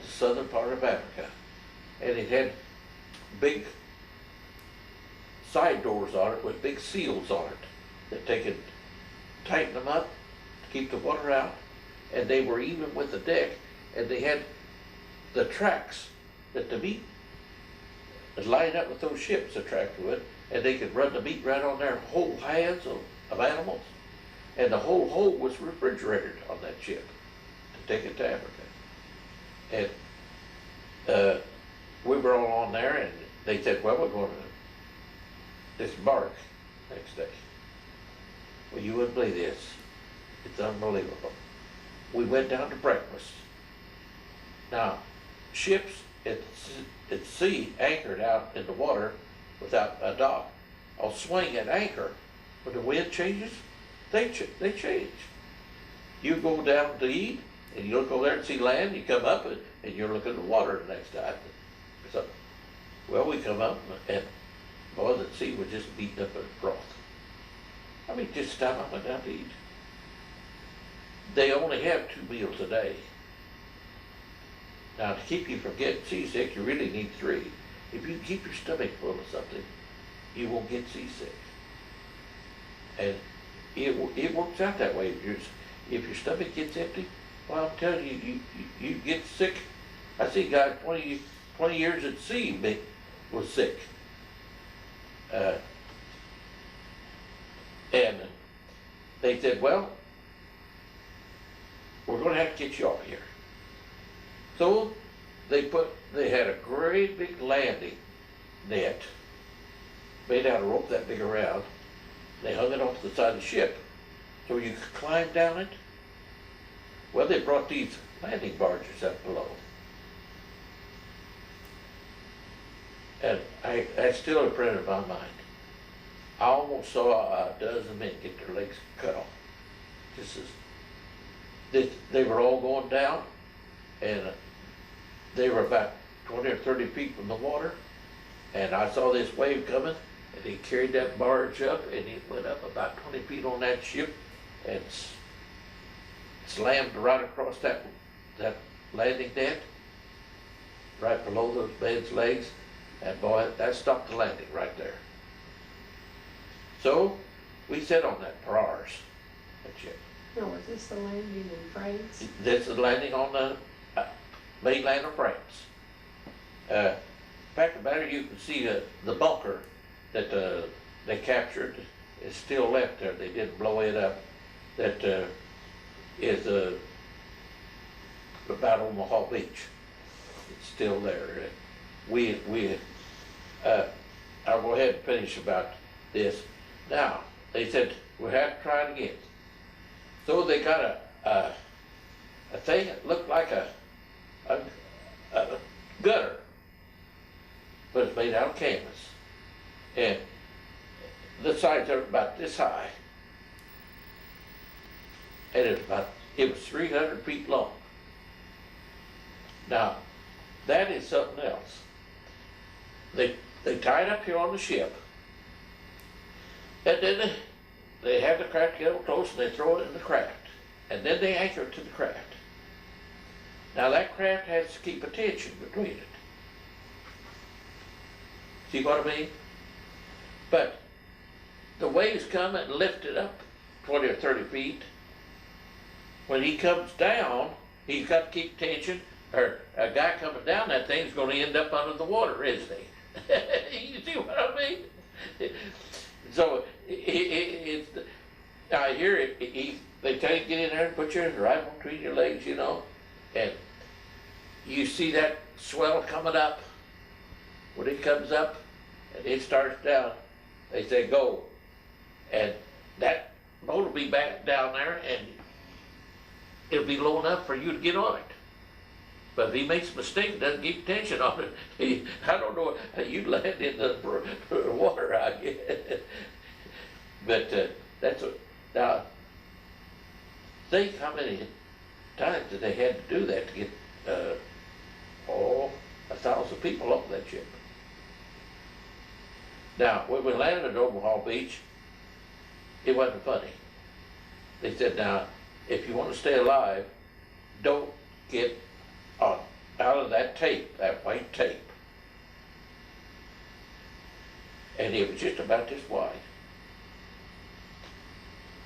to the southern part of Africa. And it had big side doors on it with big seals on it that they could tighten them up to keep the water out. And they were even with the deck, and they had the tracks that the meat was lined up with those ships, the tracks would, and they could run the meat right on their whole hands of animals. And the whole hold was refrigerated on that ship to take it to Africa. And we were all on there, and they said, well, we're going to disembark next day. Well, you wouldn't believe this. It's unbelievable. We went down to breakfast. Now, ships at sea anchored out in the water without a dock will swing at anchor. When the wind changes, they change. You go down to eat, and you look over there and see land, you come up, and you're looking at the water the next time. So, well, we come up, and boy, the sea was just beaten up in froth. I mean, just time I went down to eat. They only have 2 meals a day. Now, to keep you from getting seasick, you really need 3. If you keep your stomach full of something, you won't get seasick. And it works out that way. If your stomach gets empty, well, I'm telling you, you get sick. I see a guy 20 years at sea was sick. And they said, well, we're going to have to get you off here. So they had a great big landing net made out of rope that big around. They hung it off the side of the ship so you could climb down it. Well, they brought these landing barges up below. And I still a print in my mind. I almost saw a dozen men get their legs cut off. Just as they were all going down, and they were about 20 or 30 feet from the water, and I saw this wave coming, and he carried that barge up, and it went up about 20 feet on that ship, and slammed right across that landing net, right below those men's legs, and boy, that stopped the landing right there. So, we sat on that for hours, that ship. Now, was this the landing in France? This is landing on the mainland of France. Fact of the matter, you can see the bunker that they captured is still left there. They didn't blow it up. That is about Omaha Beach. It's still there. I'll go ahead and finish about this. Now, they said, we have to try it again. So they got a thing that looked like a gutter, but it's made out of canvas. And the sides are about this high. And it was 300 feet long. Now, that is something else. They tied up here on the ship, and then they have the craft get up close and they throw it in the craft. And then they anchor it to the craft. Now that craft has to keep a tension between it. See what I mean? But the waves come and lift it up 20 or 30 feet. When he comes down, he's got to keep tension or a guy coming down that thing's gonna end up under the water, isn't he? You see what I mean? So, it's, I hear it, they tell you to get in there and put your rifle between your legs, you know, and you see that swell coming up. When it comes up and it starts down, they say go. And that boat will be back down there and it'll be low enough for you to get on it. But if he makes a mistake, doesn't keep tension on it, I don't know, you'd land in the water, I guess. But that's a, now, think how many times that they had to do that to get, 1,000 people off that ship. Now, when we landed at Omaha Beach, it wasn't funny. They said, now, if you want to stay alive, don't get out of that tape, that white tape. And it was just about this wide.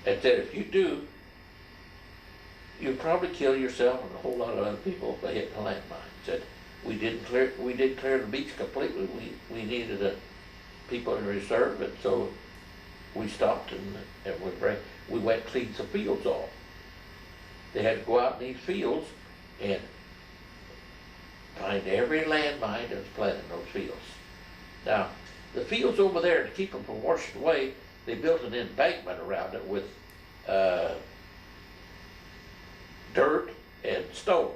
And said, if you do, you'll probably kill yourself and a whole lot of other people by hitting a landmine. Said, we did clear the beach completely. We needed people in reserve, and so we stopped and we went and cleaned some fields off. They had to go out in these fields and find every landmine that was planted in those fields. Now, the fields over there, to keep them from washing away, they built an embankment around it with dirt and stone.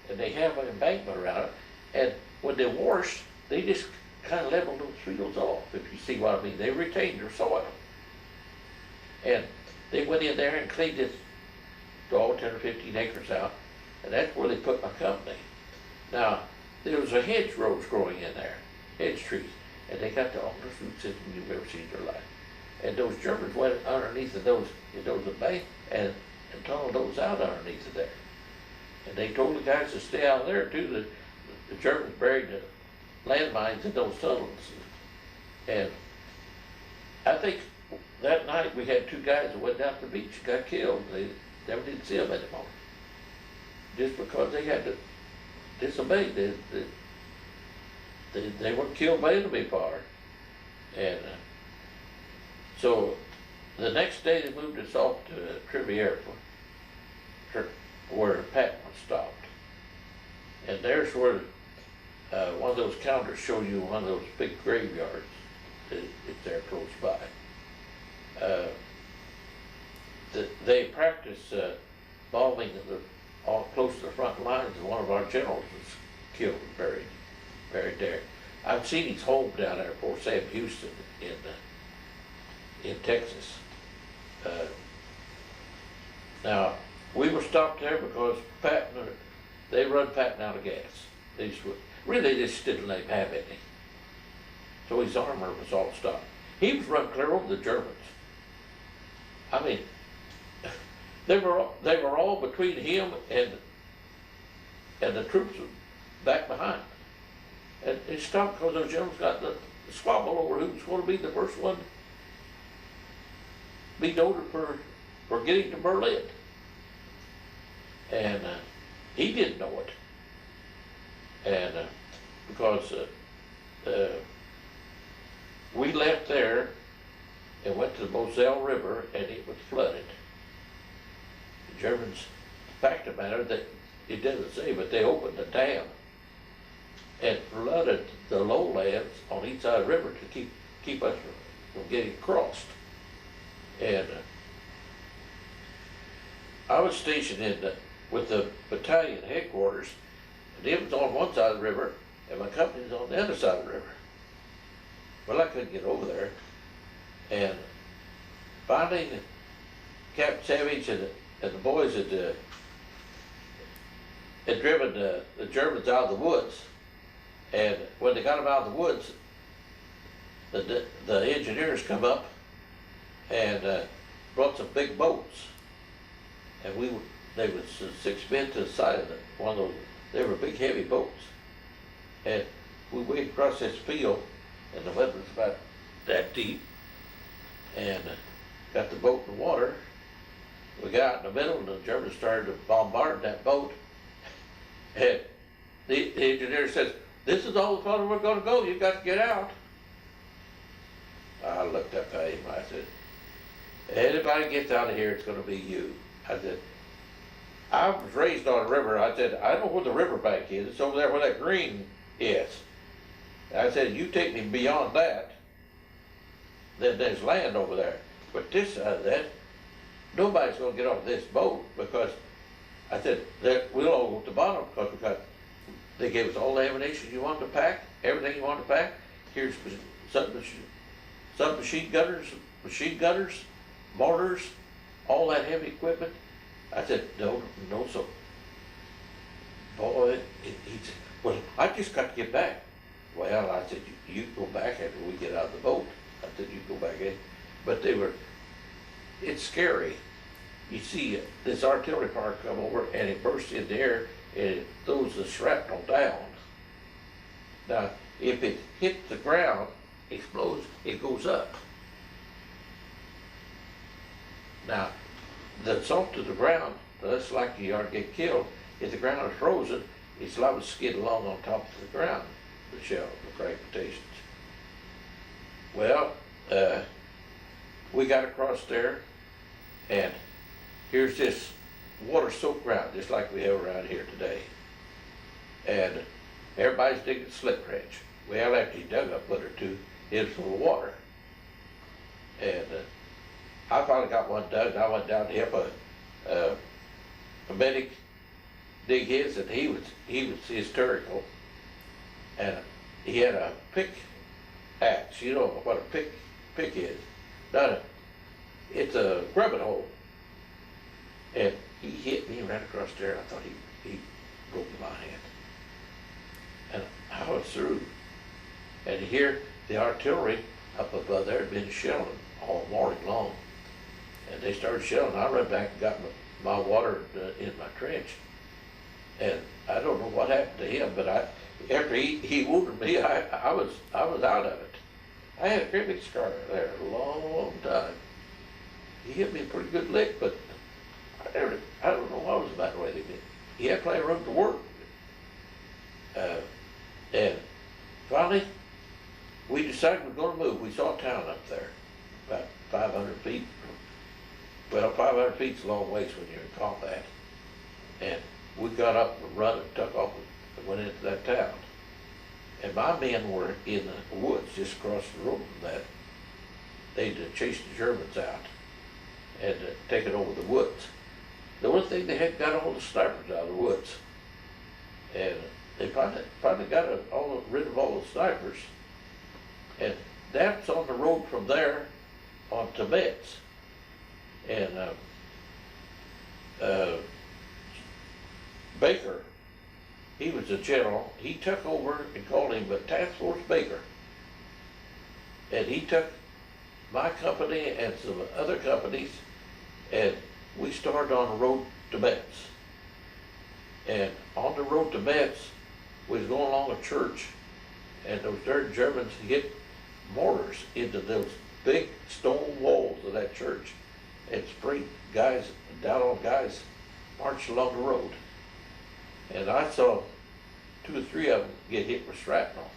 And they have an embankment around it, and when they washed, they just kind of leveled those fields off, if you see what I mean. They retained their soil. And they went in there and cleaned this, all 10 or 15 acres out, and that's where they put my company. Now, there was a hedgerows growing in there, hedge trees, and they got the oldest root system you've ever seen in your life. And those Germans went underneath of those embankments and tunneled those out underneath of there. And they told the guys to stay out of there too. The Germans buried the landmines in those tunnels. And I think that night we had 2 guys that went down to the beach and got killed. They never did see them anymore. Just because they had to disobey. They weren't killed by enemy fire. And so the next day they moved us off to Trivia Airport, where Patton was stopped. And there's where one of those counters show you one of those big graveyards. It's there close by. They practice bombing all close to the front lines, and one of our generals was killed and buried there. I've seen his home down there at Fort Sam Houston in Texas. Now, we were stopped there because they run Patton out of gas. They just didn't let him have any. So his armor was all stopped. He was run clear over the Germans. I mean, they were all between him and the troops back behind. And it stopped because those Germans got the squabble over who was going to be the first one to be noted for getting to Berlin. And he didn't know it. And because we left there and went to the Moselle River, and it was flooded. The Germans, fact of the matter, that it doesn't say, but they opened the dam and flooded the lowlands on each side of the river to keep us from getting crossed. And I was stationed with the battalion headquarters, and it was on one side of the river, and my company was on the other side of the river. Well, I couldn't get over there, and finally, Captain Savage and the boys had driven the Germans out of the woods, and when they got them out of the woods, the engineers come up and brought some big boats, and they was 6 men to the side of one of those. They were big, heavy boats, and we went across this field, and the mud was about that deep, and got the boat in the water. We got out in the middle, and the Germans started to bombard that boat, And the engineer says, "This is all the further we're gonna go, you got to get out." I looked up at him, I said, "Anybody gets out of here, it's gonna be you." I said, "I was raised on a river," I said, "I know where the riverbank is, it's over there where that green is." I said, "You take me beyond that, then there's land over there. But this side of that, nobody's gonna get off this boat because," I said, "that we'll all go to the bottom because they gave us all the ammunition you wanted to pack, everything you wanted to pack. Here's some machine gunners, mortars, all that heavy equipment." I said, "No, so." Boy, he said, "Well, I just got to get back." Well, I said, you go back after we get out of the boat." I said, "You go back in." But it's scary. You see this artillery fire come over and it bursts in the air and it throws the shrapnel down. Now, if it hits the ground, explodes, it goes up. Now, the softer the ground, the less likely you are to get killed. If the ground is frozen, it's liable to skid along on top of the ground, the shell, the fragmentations. Well, we got across there, and here's this water-soaked ground, just like we have around here today. And everybody's digging slip wrench. Well, after he dug up a foot or two, it was full of water. And I finally got one dug, and I went down to help a medic dig his, and he was hysterical. And he had a pick axe. You know what a pick is? It's a grubbing hole. And he hit me right across there. I thought he broke my hand. And I was through. And here, the artillery up above there had been shelling all morning long. And they started shelling. I ran back and got my water in my trench. And I don't know what happened to him, but after he wounded me, I was out of it. I had a great big scar there a long time. He hit me a pretty good lick, but I don't know what was the matter with him. He had plenty of room to work. And finally, we decided we were going to move. We saw a town up there, about 500 feet. Well, 500 feet's a long ways when you're in combat. And we got up and run and took off and went into that town. And my men were in the woods just across the road from that. They'd chased the Germans out and taken over the woods. The only thing they had got all the snipers out of the woods. And they finally got rid of all the snipers. And that's on the road from there on to Metz. And Baker, he was a general. He took over and called him Task Force Baker. And he took my company and some other companies, and we started on the road to Metz. And on the road to Metz, we was going along a church, and those dirty Germans hit mortars into those big stone walls of that church and sprayed guys, down on guys, marched along the road. And I saw 2 or 3 of them get hit with shrapnel.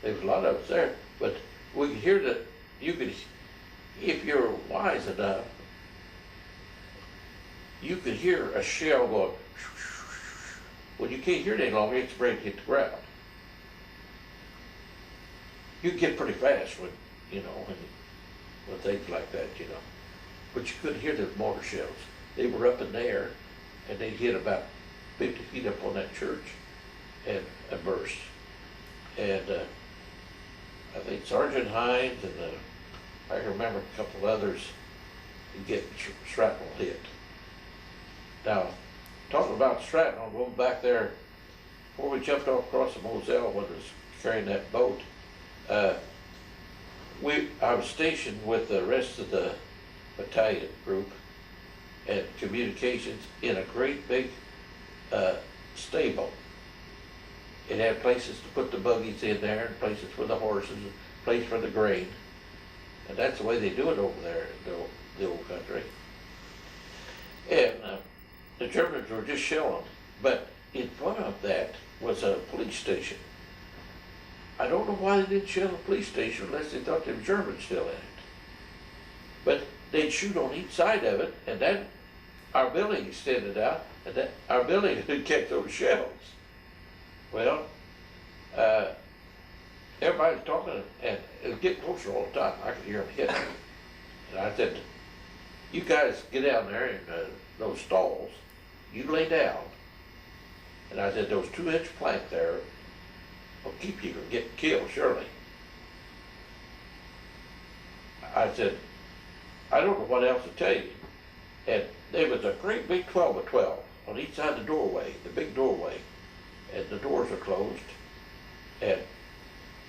There was a lot of us there, but we could hear if you're wise enough, you could hear a shell going. Well, you can't hear it any longer, it's ready to hit the ground. You get pretty fast when things like that, But you couldn't hear the mortar shells. They were up in the air, and they hit about 50 feet up on that church and burst. And I think Sergeant Hines and I can remember a couple of others getting shrapnel hit. Now, talking about shrapnel, going back there, before we jumped off across the Moselle when I was carrying that boat, I was stationed with the rest of the battalion group at communications in a great big stable. It had places to put the buggies in there, and places for the horses, and place for the grain. And that's the way they do it over there in the old country. And the Germans were just shelling. But in front of that was a police station. I don't know why they didn't shell the police station unless they thought there were Germans still in it. But they'd shoot on each side of it, and then our building extended out, and that our building had kept those shells. Well, everybody's talking, and it was getting closer all the time. I could hear them hitting. And I said, you guys get down there in those stalls, you lay down. And I said, those 2-inch plank there will keep you from getting killed, surely. I said, I don't know what else to tell you. And there was a great big 12 by 12 on each side of the doorway, the big doorway, and the doors are closed. And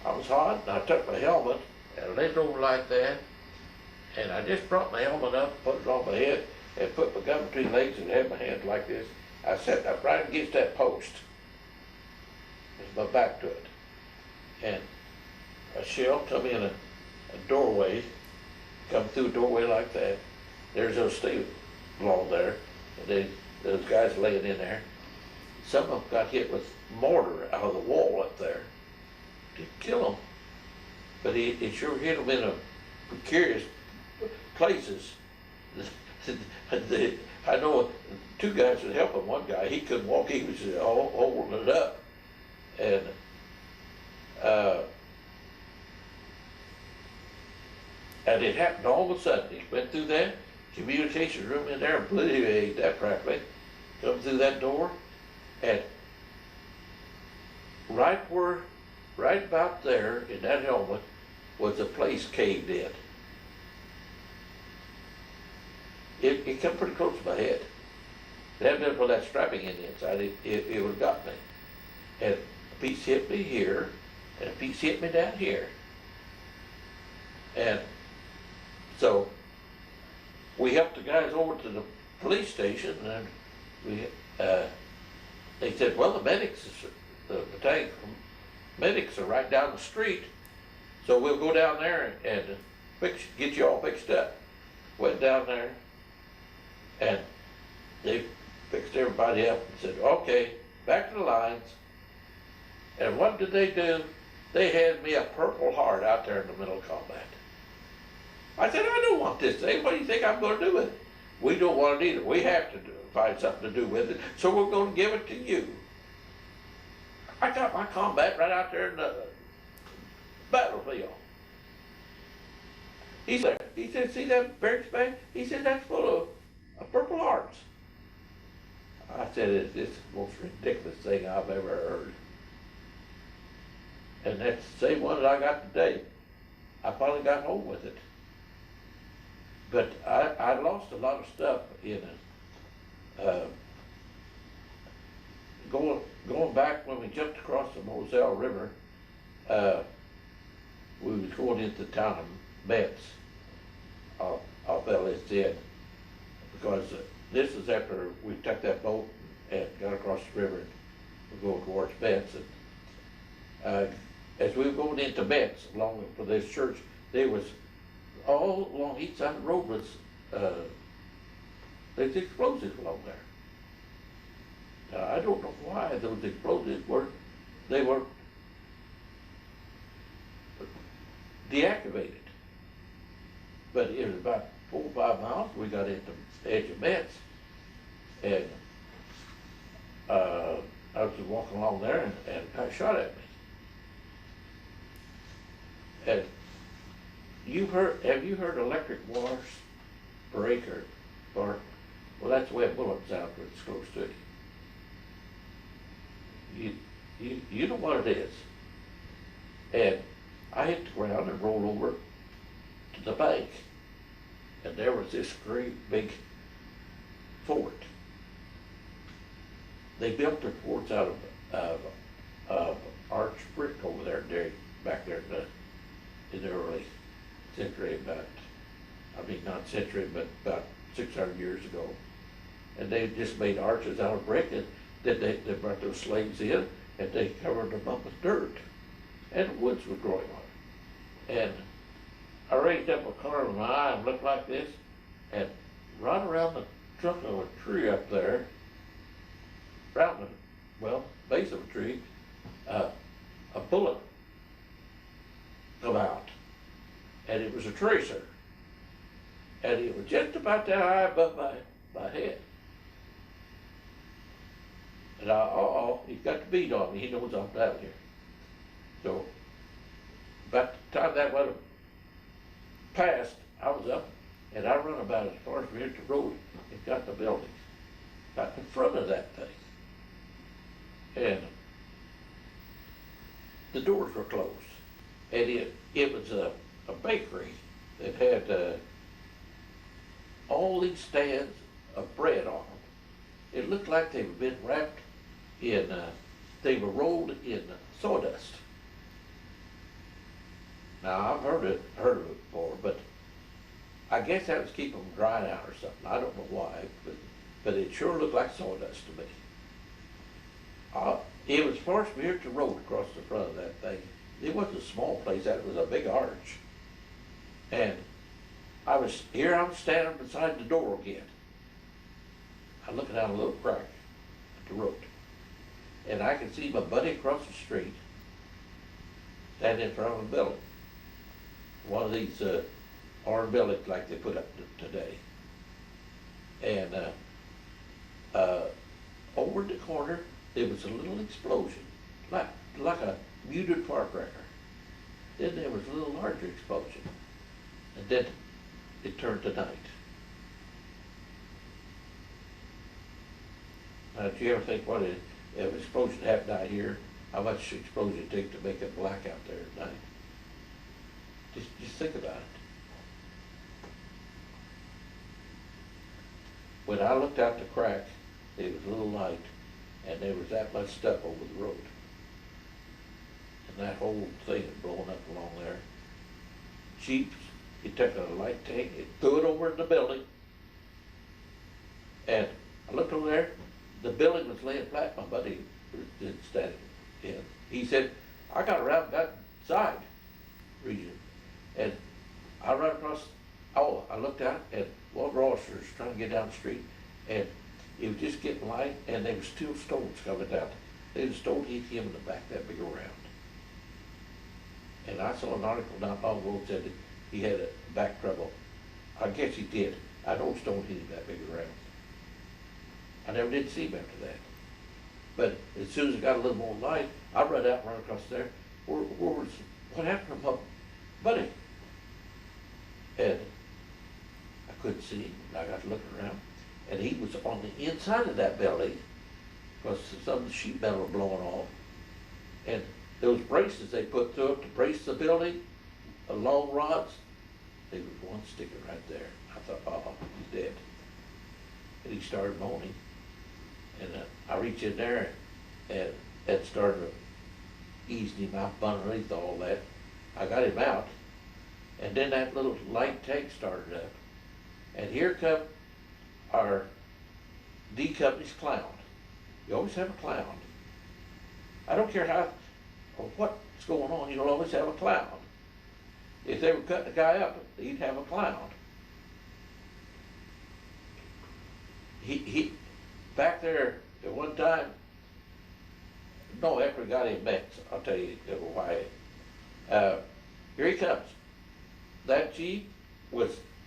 I was hot, and I took my helmet and laid over like that, and I just brought my helmet up, put it on my head, and put my gun between legs and had my hands like this. I sat up right against that post, with my back to it. And a shell come in a doorway, come through a doorway like that. There's those steel along there, and those guys laying in there. Some of them got hit with mortar out of the wall up there. Didn't kill them, but it sure hit them in a precarious places. I know 2 guys would help him. One guy, he couldn't walk, he was holding it up. And it happened all of a sudden. He went through that communication room in there and blew that practically, come through that door, and right about there in that helmet was a place caved in. It come pretty close to my head. If it hadn't been for that strapping in the inside, it would have got me. And a piece hit me here, and a piece hit me down here. And so we helped the guys over to the police station, and they said, well, the battalion medics are right down the street, so we'll go down there and get you all fixed up. Went down there, and they fixed everybody up and said, okay, back to the lines. And what did they do? They handed me a Purple Heart out there in the middle of combat. I said, I don't want this thing. What do you think I'm going to do with it? We don't want it either. We have to find something to do with it, so we're going to give it to you. I got my combat right out there in the battlefield. He said, see that barracks bag? He said, that's full of Purple Hearts. I said, it's the most ridiculous thing I've ever heard. And that's the same one that I got today. I finally got home with it. But I lost a lot of stuff in it. Going back when we jumped across the Moselle River, we was going into the town of Metz off LSN, because this is after we took that boat and got across the river and we go towards Metz. And as we were going into Metz along for this church, there was all along each side of the road was there's explosives along there. Now, I don't know why those explosives were deactivated. But it was about 4 or 5 miles. We got into the edge of Metz, and I was walking along there, and a guy shot at me. And have you heard electric wires break or spark? Well, that's the way a bullet sounds when it's close to you. You know what it is. And I hit the ground and rolled over to the bank. And there was this great big fort. They built their forts out of arched brick over there, back there in the early century, not century, but about 600 years ago. And they just made arches out of brick, and then they brought those slaves in, and they covered them up with dirt. And woods were growing on it. And I raised up a corner of my eye and looked like this, and right around the trunk of a tree up there, around well, base of a tree, a bullet come out, and it was a tracer, and it was just about that high above my head. And he's got the bead on me, he knows I'm down here. So, about the time that one passed, I was up, and I run about as far as we hit the road and got the building, got in front of that thing. And the doors were closed, and it was a bakery that had all these stands of bread on them. It looked like they had been wrapped in, they were rolled in sawdust. Now, I've heard of it before, but I guess that was keeping them drying out or something. I don't know why, but it sure looked like sawdust to me. It was forced me here to road across the front of that thing. It wasn't a small place, that was a big arch. And I'm standing beside the door again. I'm looking out a little crack at the road. And I can see my buddy across the street standing in front of a building. One of these orange buildings like they put up today. And over in the corner, there was a little explosion, like a muted firecracker. Then there was a little larger explosion. And then it turned to night. Now, do you ever think what if an explosion happened out here, how much explosion it take to make it black out there at night? Just think about it. When I looked out the crack, there was a little light, and there was that much stuff over the road. And that whole thing was blowing up along there. Jeeps, he took a light tank, it threw it over in the building. And I looked over there, the building was laying flat, my buddy was standing in. He said, I got around that side region. And I ran across, I looked out, and one of the officers was trying to get down the street, and it was just getting light, and there was two stones coming down. There was a stone hit him in the back that big around. And I saw an article not long ago that said that he had a back trouble. I guess he did. I know a stone hit him that big around. I never did see him after that. But as soon as it got a little more light, I ran out and ran across there. What happened to my buddy? And I couldn't see him. I got to looking around. And he was on the inside of that building because some of the sheet metal were blowing off. And those braces they put through it to brace the building, the long rods, there was one sticking right there. I thought, oh, he's dead. And he started moaning. And I reached in there and started easing him out underneath all that. I got him out. And then that little light tank started up. And here come our D Company's clown. You always have a clown. I don't care how or what's going on, you'll always have a clown. If they were cutting a guy up, he'd have a clown. He back there at one time, no, after we got him back, I'll tell you why. Here he comes. That Jeep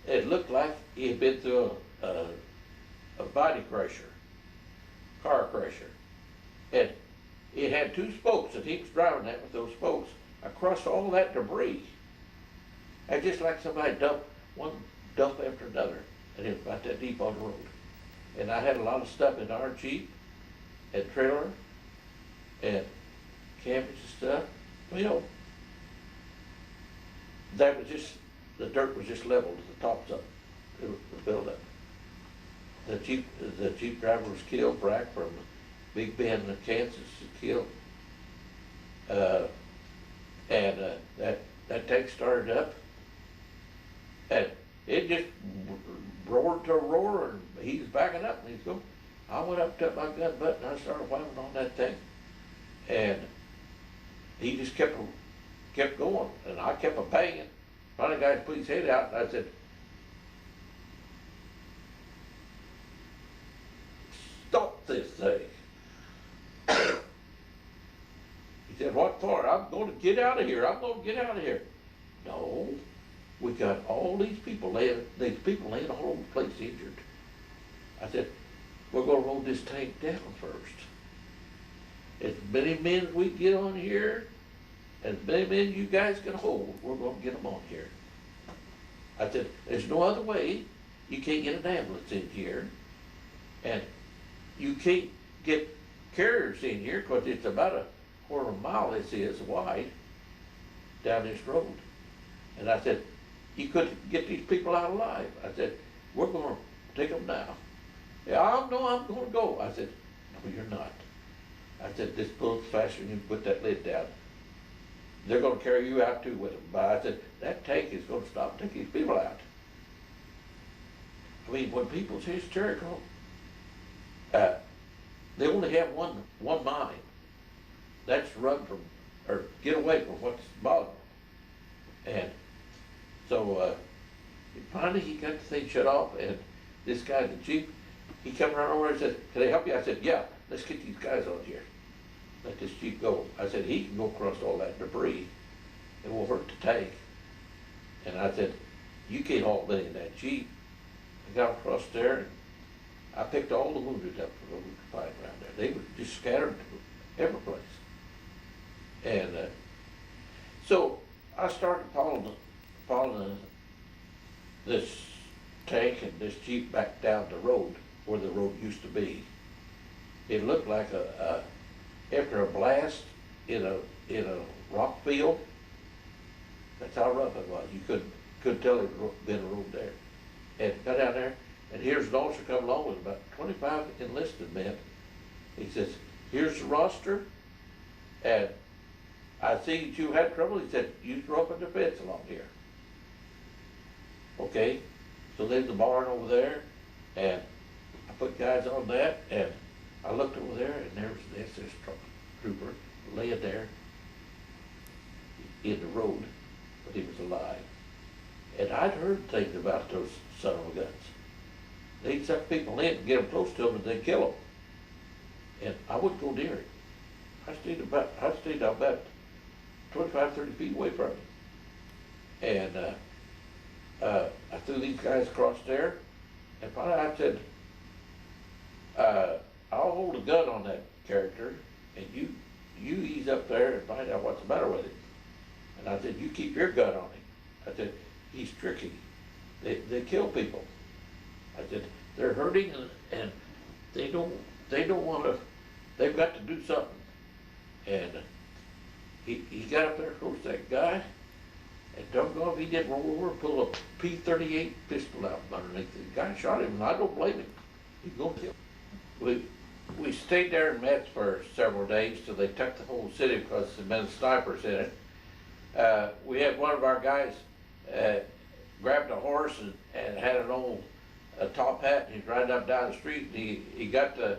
it looked like he had been through a body crusher, car crusher. And it had two spokes, and he was driving that with those spokes across all that debris. And just like somebody dumped one dump after another, and it was about that deep on the road. And I had a lot of stuff in our Jeep and trailer and cabbage and stuff. You know, that was just, the dirt was just leveled to the tops of it was built up. The Jeep driver was killed, Brack from Big Bend, Kansas, was killed. That tank started up, and it just roared to a roar, and he was backing up, and he's going. I went up, took my gun butt, and I started whamming on that thing, and he just kept going, and I kept a banging. Finally, the guy put his head out, and I said, "Stop this thing!" I'm gonna get out of here, I'm gonna get out of here. No, we got all these people laying all over the place injured. I said, we're gonna roll this tank down first. As many men as we get on here, as many men you guys can hold, we're gonna get them on here. I said, there's no other way. You can't get an ambulance in here, and you can't get carriers in here, because it's about a quarter mile, this is wide, down this road. And I said, you couldn't get these people out alive. I said, we're gonna take them now. Yeah, I know I'm gonna go. I said, no, you're not. I said, this bullet's faster than you put that lid down. They're gonna carry you out too with them. But I said, that tank is gonna stop taking these people out. I mean, when people's hysterical, they only have one mind. That's run from, or get away from what's bothering them. And so, finally he got the thing shut off, and this guy in the Jeep, he come around over and said, can I help you? I said, yeah, let's get these guys on here. Let this Jeep go. I said, he can go across all that debris. It won't hurt the tank. And I said, you can't haul me in that Jeep. I got across there, and I picked all the wounded up from what we could find around there. They were just scattered every place. And so I started following this tank and this Jeep back down the road where the road used to be. It looked like after a blast in a rock field. That's how rough it was. You couldn't tell it had been a road there. And got down there, and here's an officer come along with about 25 enlisted men. He says, here's the roster, and I see that you had trouble. He said, you throw up a defense along here. Okay, so there's the barn over there, and I put guys on that, and I looked over there, and there was the SS trooper laying there in the road, but he was alive. And I'd heard things about those son of a guns. They'd suck people in and get them close to them, and they'd kill them. And I wouldn't go near it. I stayed about 25, 30 feet away from him. And I threw these guys across there, and finally I said, I'll hold a gun on that character, and you ease up there and find out what's the matter with him. And I said, you keep your gun on him. I said, he's tricky. They kill people. I said, they're hurting, and they don't want to, they've got to do something. And he got up there close to that guy, and doggone if he didn't roll over and pull a P-38 pistol out from underneath. The guy shot him, and I don't blame him. He's gonna kill him. We stayed there in Metz for several days till they took the whole city because there'd been snipers in it. We had one of our guys grabbed a horse and had an old top hat, and he's riding up down the street, and he got the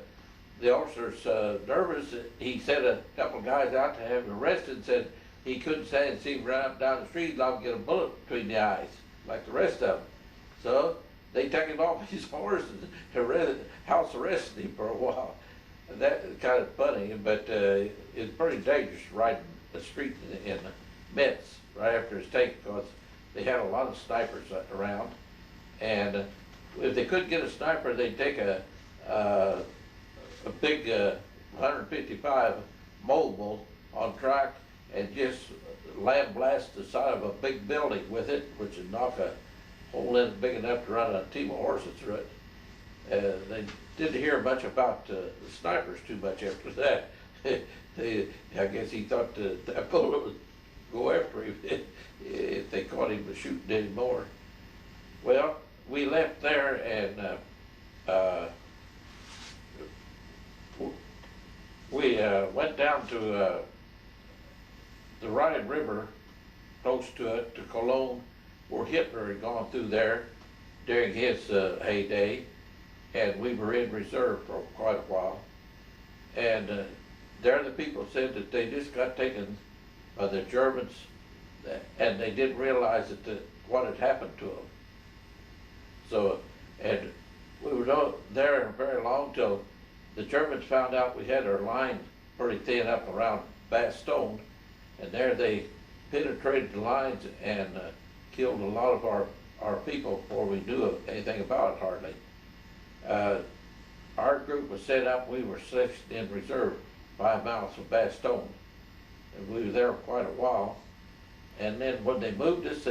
officers nervous. He sent a couple of guys out to have him arrested and said he couldn't stand to see him run up down the street and I'll get a bullet between the eyes like the rest of them. So they took him off his horse and house arrested him for a while. And that was kind of funny, but it's pretty dangerous riding the street in Metz right after his take, because they had a lot of snipers around. And if they couldn't get a sniper, they'd take a big 155 mobile on track and just lamb blast the side of a big building with it, which would knock a hole in big enough to run a team of horses through it. They didn't hear much about the snipers too much after that. I guess he thought that bullet would go after him if they caught him shooting anymore. Well, we left there, and we went down to the Rhine River, close to it, to Cologne, where Hitler had gone through there during his heyday, and we were in reserve for quite a while. And there the people said that they just got taken by the Germans, and they didn't realize that what had happened to them. So, and we were not there very long till the Germans found out we had our line pretty thin up around Bastogne, And there they penetrated the lines and killed a lot of our people before we knew anything about it hardly. Our group was set up, we were stationed in reserve 5 miles from Bastogne. And we were there quite a while. And then when they moved us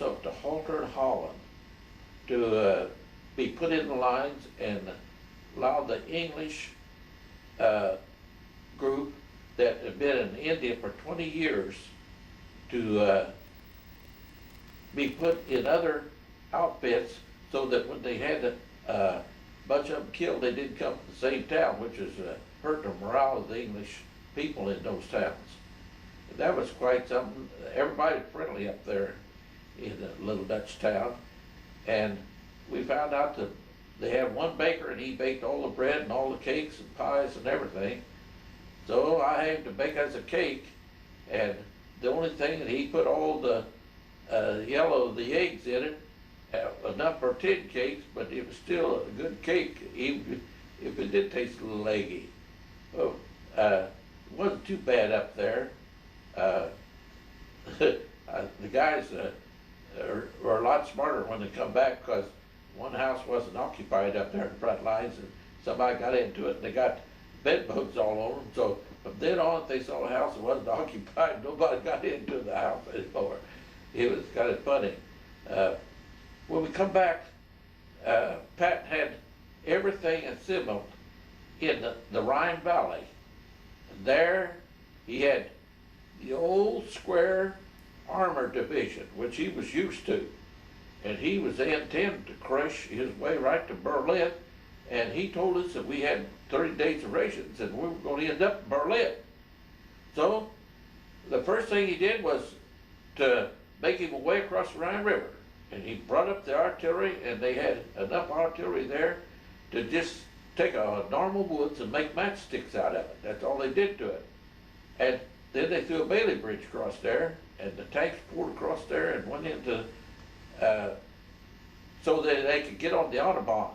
up to Halter, Holland to be put in the lines and allow the English group that had been in India for 20 years to be put in other outfits so that when they had a bunch of them killed, they didn't come to the same town, which is hurt the morale of the English people in those towns. And that was quite something. Everybody was friendly up there in the little Dutch town. And we found out that they had one baker and he baked all the bread and all the cakes and pies and everything. So I had to bake us a cake, and the only thing that he put all the yellow of the eggs in it, enough for 10 cakes, but it was still a good cake, even if it did taste a little eggy. Oh, it wasn't too bad up there. The guys were a lot smarter when they come back, because one house wasn't occupied up there in the front lines, and somebody got into it and they got bed bugs all over them. So from then on, if they saw a house that wasn't occupied, nobody got into the house anymore. It was kind of funny. When we come back, Pat had everything assembled in the Rhine Valley. And there he had the old square armor division, which he was used to. And he was intending to crush his way right to Berlin. And he told us that we had 30 days of rations and we were going to end up in Berlin. So the first thing he did was to make him a way across the Rhine River. And he brought up the artillery, and they had enough artillery there to just take a normal woods and make matchsticks out of it. That's all they did to it. And then they threw a Bailey Bridge across there, and the tanks poured across there and went into, so that they could get on the Autobahn.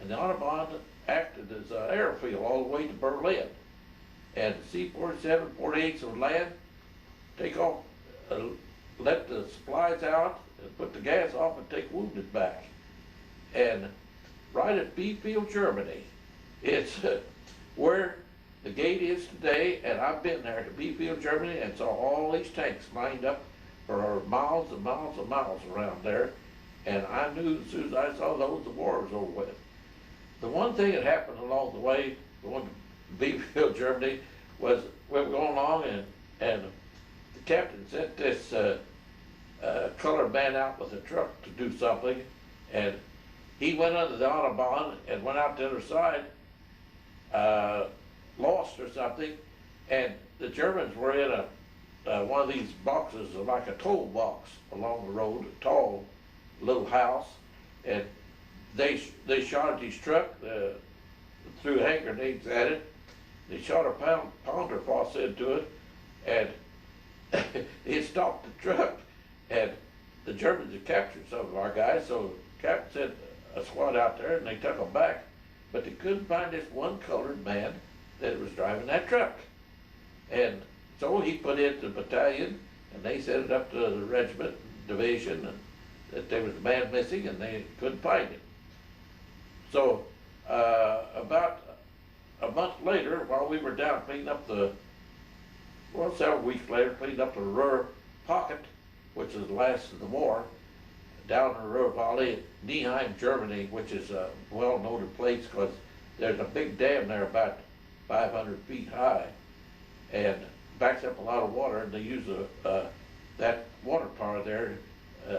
And the Autobahn acted as an airfield all the way to Berlin. And the C-47, 48s would land, take off, let the supplies out, and put the gas off and take wounded back. And right at Bielefeld, Germany, it's where the gate is today, and I've been there to Bielefeld, Germany, and saw all these tanks lined up for miles and miles and miles around there. And I knew as soon as I saw those, the war was over with. The one thing that happened along the way, going to Bielefeld, Germany, was we were going along, and the captain sent this colored man out with a truck to do something, and he went under the Autobahn and went out the other side, lost or something, and the Germans were in one of these boxes, like a toll box along the road, a tall little house, and they shot at his truck, threw hand grenades at it. They shot a Panzerfaust into it, and it stopped the truck. And the Germans had captured some of our guys, so the captain sent a squad out there, and they took them back. But they couldn't find this one colored man that was driving that truck. And so he put in the battalion, and they sent it up to the regiment, division, and that there was a man missing, and they couldn't find him. So about a month later, while we were down cleaning up several weeks later, cleaning up the Ruhr pocket, which is the last of the war, down in the Ruhr Valley, Neheim, Germany, which is a well-noted place because there's a big dam there about 500 feet high, and backs up a lot of water, and they use that water power there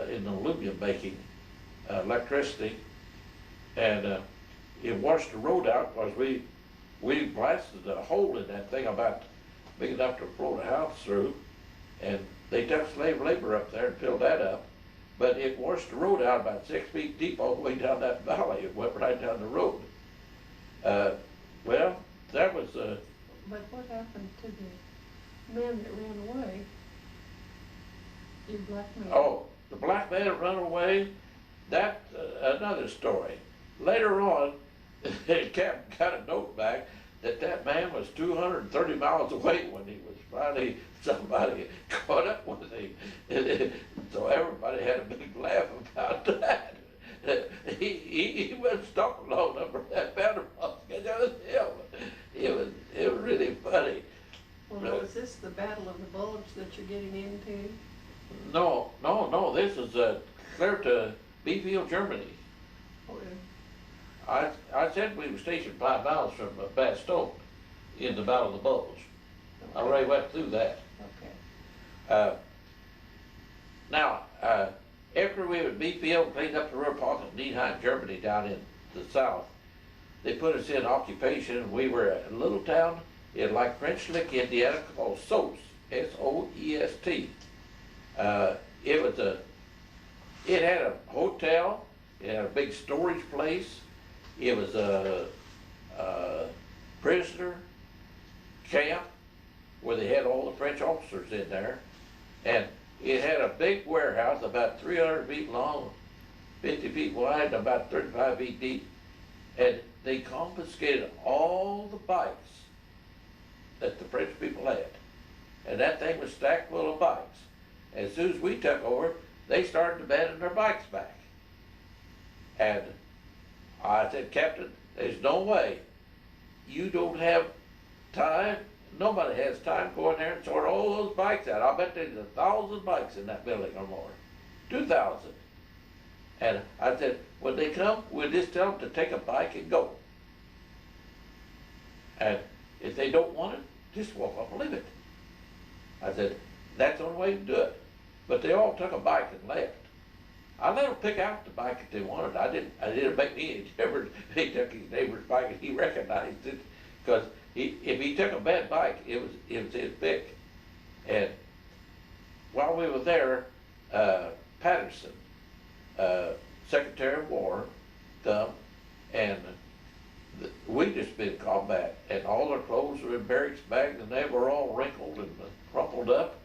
in aluminum making electricity, and it washed the road out because we blasted a hole in that thing about big enough to float a house through, and they took slave labor up there and filled that up, but it washed the road out about 6 feet deep all the way down that valley. It went right down the road. Well, that was But what happened to the man that ran away? You black man? Oh, the black man that ran away, that's another story. Later on, the captain got a note back that man was 230 miles away when he was finally, somebody caught up with him. So everybody had a big laugh about that. He wasn't stalking long enough for that powder puff. It was really funny. Well, is this the Battle of the Bulge that you're getting into? No, this is clear to Beefield, Germany. Oh, yeah. I said we were stationed 5 miles from Bastogne in the Battle of the Bulge. I already went through that. Okay. Now, after we were at Beefield, cleaned up the river park in Niedheim, Germany, down in the south, they put us in occupation. We were at a little town in like French Lick, Indiana, called Soest, S-O-E-S-T. It had a hotel, it had a big storage place, it was a prisoner camp where they had all the French officers in there, and it had a big warehouse about 300 feet long, 50 feet wide, and about 35 feet deep, and they confiscated all the bikes that the French people had, and that thing was stacked full of bikes. As soon as we took over, they started demanding their bikes back. And I said, Captain, there's no way. You don't have time. Nobody has time to go in there and sort all those bikes out. I bet there's 1,000 bikes in that building or more. 2,000. And I said, when they come, we'll just tell them to take a bike and go. And if they don't want it, just walk off and leave it. I said, that's the only way to do it. But they all took a bike and left. I let them pick out the bike that they wanted. I didn't make any difference. He took his neighbor's bike and he recognized it, because if he took a bad bike, it was his pick. And while we were there, Patterson, Secretary of War, come, and we just been in combat, and all their clothes were in barracks bags, and they were all wrinkled and crumpled up,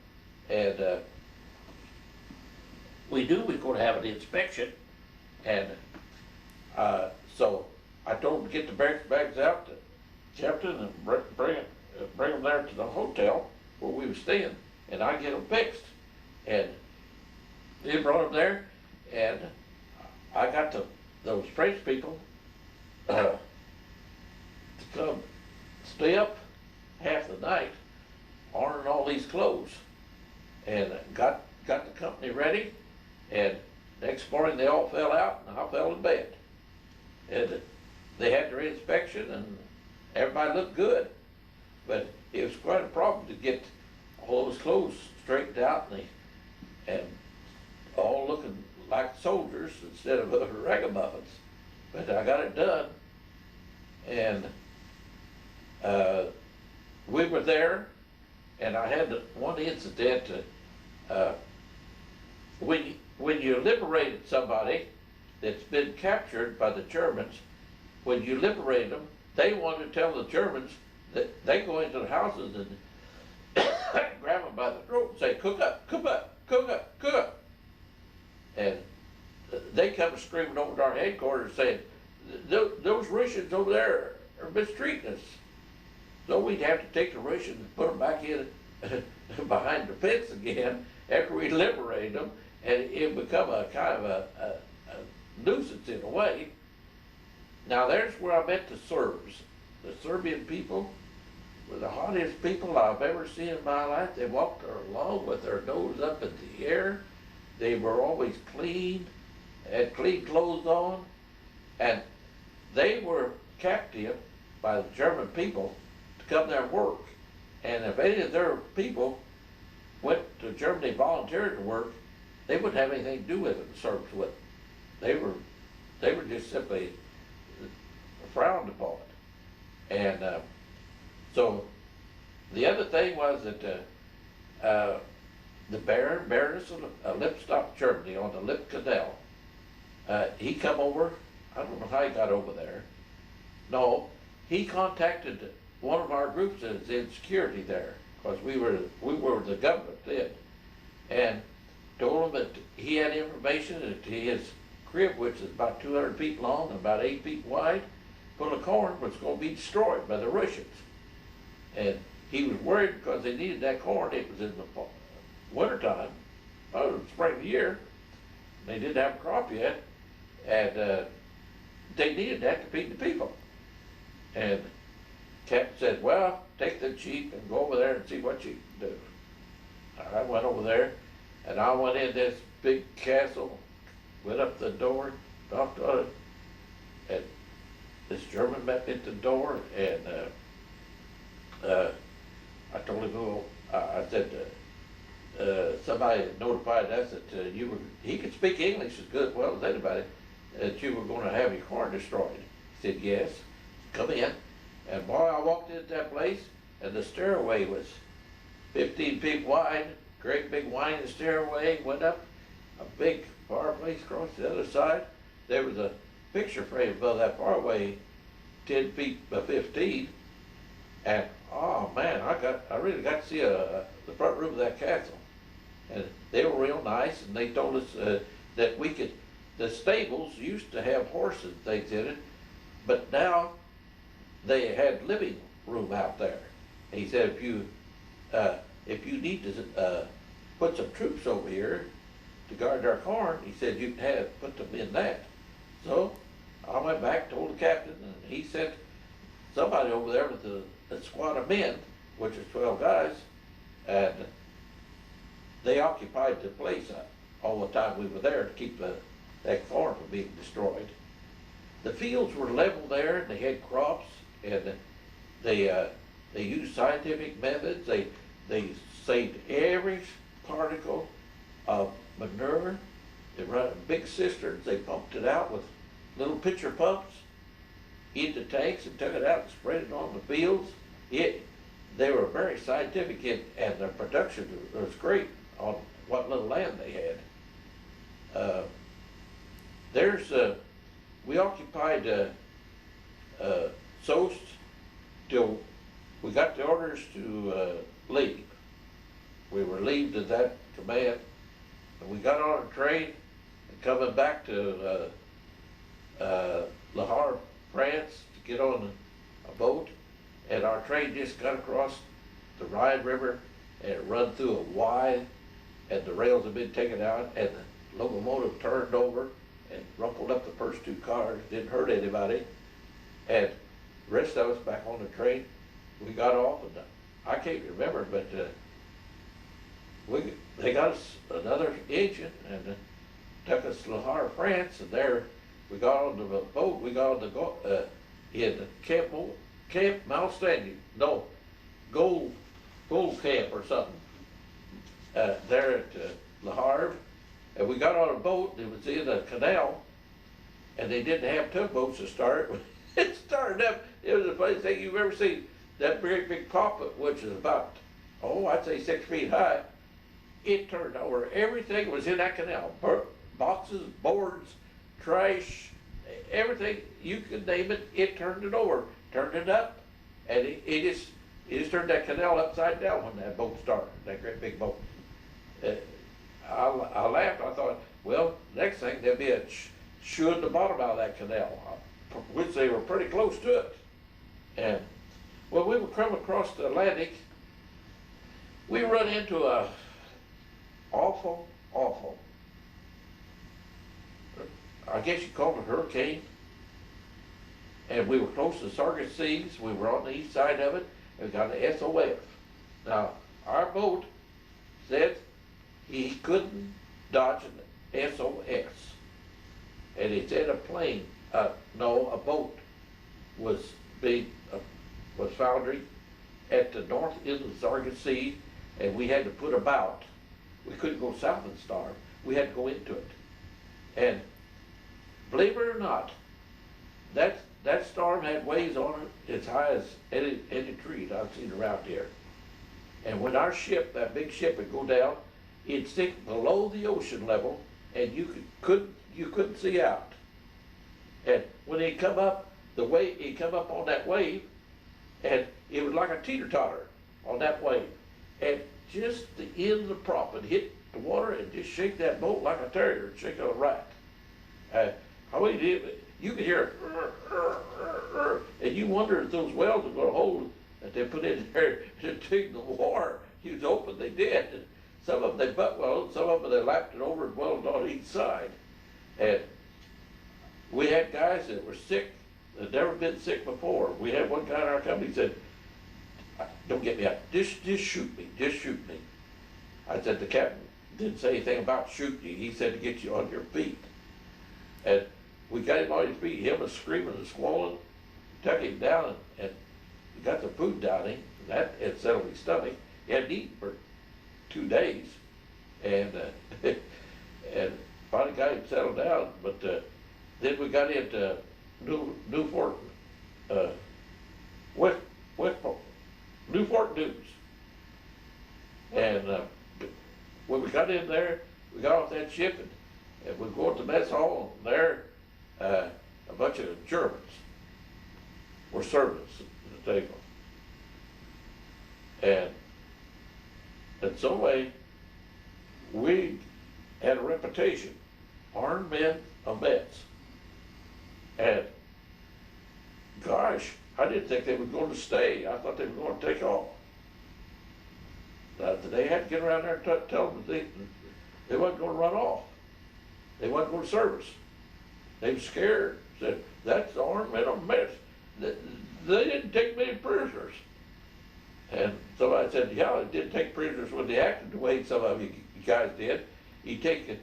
and we knew we were going to have an inspection, and so I told them to get the barracks bags out to Captain and bring them there to the hotel where we were staying, and I get them fixed. And they brought them there, and I got those French people to come stay up half the night ironing all these clothes, and got the company ready. And next morning they all fell out and I fell in bed. And they had their inspection and everybody looked good. But it was quite a problem to get all those clothes straightened out and all looking like soldiers instead of ragamuffins. But I got it done. And we were there, and I had one incident. When you liberated somebody that's been captured by the Germans, when you liberated them, they wanted to tell the Germans that they go into the houses and grab them by the throat and say, cook up, cook up, cook up, cook up. And they come screaming over to our headquarters saying, those Russians over there are mistreating us. So we'd have to take the Russians and put them back in behind the fence again after we liberated them, and it become a kind of a nuisance in a way. Now there's where I met the Serbs. The Serbian people were the hottest people I've ever seen in my life. They walked along with their nose up in the air. They were always clean, had clean clothes on, and they were captive by the German people to come there and work. And if any of their people went to Germany volunteered to work, they wouldn't have anything to do with it, the Serbs would. They were just simply frowned upon. And so the other thing was that the Baroness of Lippstadt, Germany, on the Lippe Canal, he come over. I don't know how he got over there. No, he contacted one of our groups that's in security there, because we were the government then, and told him that he had information that his crib, which is about 200 feet long and about 8 feet wide, full of corn was gonna be destroyed by the Russians. And he was worried because they needed that corn. It was in the wintertime, the spring of the year. They didn't have a crop yet, and they needed that to feed the people. And Captain said, well, take the jeep and go over there and see what you can do. I went over there, and I went in this big castle, went up the door, knocked on it, and this German met me at the door, and I told him, oh, I said, somebody notified us that he could speak English as good, well as anybody, that you were gonna have your corn destroyed. He said, yes, come in. And boy, I walked into that place, and the stairway was 15 feet wide, great big winding stairway, went up, a big fireplace across the other side. There was a picture frame above that fireplace, 10 feet by 15, and oh man, I really got to see the front room of that castle. And they were real nice, and they told us that we could, the stables used to have horses and things in it, but now they had living room out there. And he said, if you need to put some troops over here to guard our corn, he said you can put them in that. So I went back, told the captain, and he sent somebody over there with a squad of men, which is 12 guys, and they occupied the place all the time we were there to keep that corn from being destroyed. The fields were level there, and they had crops, and they used scientific methods. They saved every particle of manure. They run big cisterns. They pumped it out with little pitcher pumps into tanks and took it out and spread it on the fields. They were very scientific, and their production was great on what little land they had. We occupied Soest till we got the orders to leave. We were relieved of that command, and we got on a train and coming back to Le Havre, France, to get on a boat, and our train just got across the Rhine River, and it run through a Y, and the rails had been taken out, and the locomotive turned over and rumpled up the first two cars, didn't hurt anybody, and the rest of us back on the train, we got off, and I can't remember, but they got us another engine and took us to Le Havre, France, and there we got on the boat. We got on the in Camp Malstanian, no, Gold Camp or something, there at Le Havre, and we got on a boat. It was in a canal, and they didn't have tugboats to start. It started up. It was the funniest thing you've ever seen. That great big poppet, which is about, I'd say 6 feet high, it turned over. Everything was in that canal. Boxes, boards, trash, everything, you could name it, it turned it over, turned it up, and it just turned that canal upside down when that boat started, that great big boat. I laughed. I thought, well, next thing there'd be a shoe at the bottom out of that canal, which they were pretty close to it. And when we were coming across the Atlantic, we run into a awful, I guess you call it a hurricane. And we were close to the Sargasso Seas. We were on the east side of it, and we got an SOF. Now, our boat said he couldn't dodge an SOS. And he said a boat was foundering at the north end of the Sargasso Sea, and we had to put about. We couldn't go south and starve. We had to go into it. And believe it or not, that storm had waves on it as high as any tree I've seen around here. And when our ship, that big ship, would go down, it'd sink below the ocean level, and you couldn't see out. And when it come up, it come up on that wave, and it was like a teeter-totter on that wave. And just the end of the prop would hit the water and just shake that boat like a terrier, shake a rat. you could hear, and you wonder if those wells are gonna hold that they put in there to dig the war. He was hoping they did. Some of them they butt welded, some of them they lapped it over and welded on each side. And we had guys that were sick, that never been sick before. We had one guy in our company said, don't get me out, just shoot me, just shoot me. I said, the captain didn't say anything about shooting you, he said to get you on your feet. And we got him on his feet, him was screaming and squalling, took him down and we got the food down him, and that had settled his stomach. He hadn't eaten for 2 days, and and finally got him settled down. But then we got into Newport, Westport, Newport News, and when we got in there, we got off that ship and we go to the mess hall. And there, a bunch of Germans were servants at the table, and some way we had a reputation, armed men of mess, and gosh, I didn't think they were going to stay. I thought they were going to take off. They had to get around there and tell them that they wasn't going to run off. They wasn't going to serve us. They were scared. Said, that's the armed men of mess. They didn't take many prisoners. And somebody said, yeah, they didn't take prisoners when they acted the way some of you guys did. You take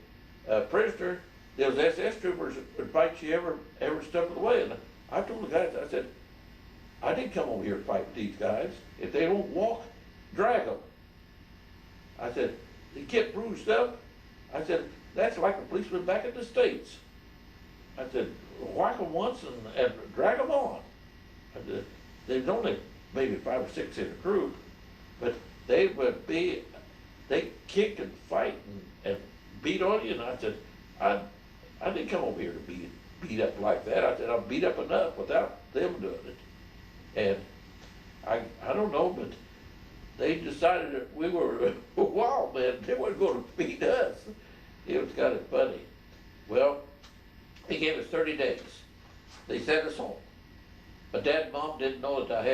a prisoner, those SS troopers would fight you every step of the way. And I told the guys, I said, I didn't come over here to fight with these guys. If they don't walk, drag them. I said, they get bruised up. I said, that's like a policeman back in the States. I said, whack them once and drag them on. I said, there's only maybe 5 or 6 in the crew, but they kick and fight and beat on you. And I said, I didn't come over here to be beat up like that. I said, I'm beat up enough without them doing it. And I don't know, but they decided that we were wild men. They weren't going to beat us. It was kind of funny. Well, they gave us 30 days. They sent us home. My dad and mom didn't know that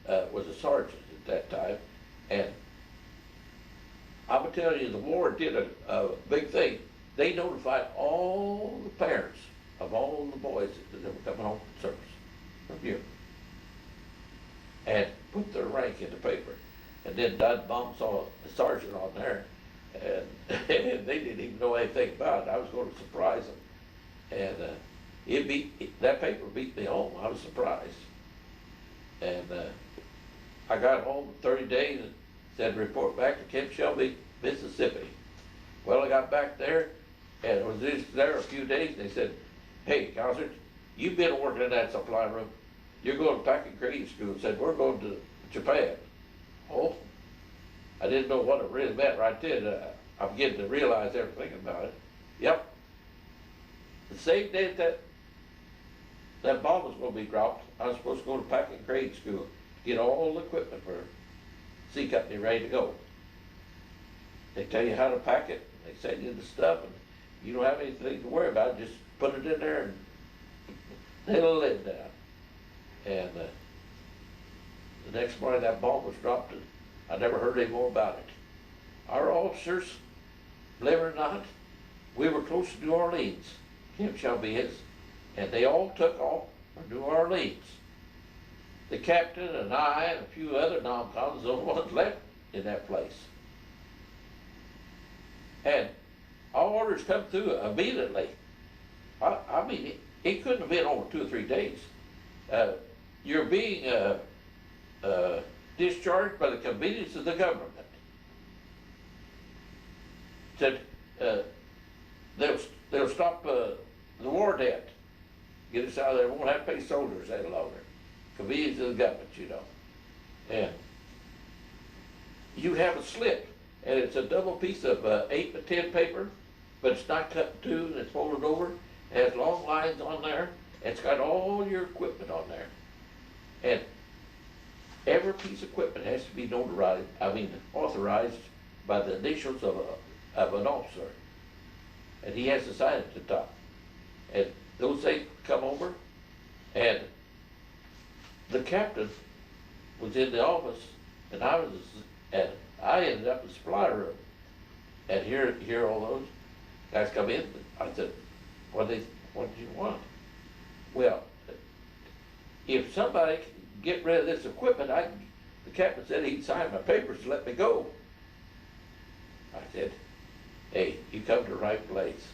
I was a sergeant at that time. And I'm gonna tell you, the war did a big thing. They notified all the parents of all the boys that were coming home from service from here, and put their rank in the paper. And then Dad and Mom saw a sergeant on there, and they didn't even know anything about it. I was going to surprise them, and that paper beat me home. I was surprised, and I got home 30 days and said report back to Camp Shelby, Mississippi. Well, I got back there and was just there a few days, and they said, hey, Cousert, you've been working in that supply room. You're going to packing grading school. I said, we're going to Japan. Oh, I didn't know what it really meant right then. I'm beginning to realize everything about it. Yep. The same day that bomb was going to be dropped, I was supposed to go to packing grade school to get all the equipment for C Company ready to go. They tell you how to pack it, they send you the stuff, and you don't have anything to worry about, just put it in there and nail the lid down. And the next morning that bomb was dropped, and I never heard any more about it. Our officers, believe it or not, we were close to New Orleans, Camp Shelby is, and they all took off for New Orleans. The captain and I and a few other non-coms, the only ones left in that place. And our orders come through immediately. I mean, it couldn't have been over 2 or 3 days. You're being discharged by the convenience of the government. Said they'll stop the war debt, get us out of there. Won't have to pay soldiers any longer. Convenience of the government, you know. And you have a slip, and it's a double piece of 8 by 10 paper, but it's not cut in two, and it's folded over. It has long lines on there. It's got all your equipment on there. And every piece of equipment has to be authorized by the initials of an officer. And he has to sign at the top. And those things come over, and the captain was in the office, and I ended up in the supply room. And here all those guys come in, I said, what did you want? Well, if somebody can get rid of this equipment, the captain said he'd sign my papers to let me go. I said, hey, you come to the right place.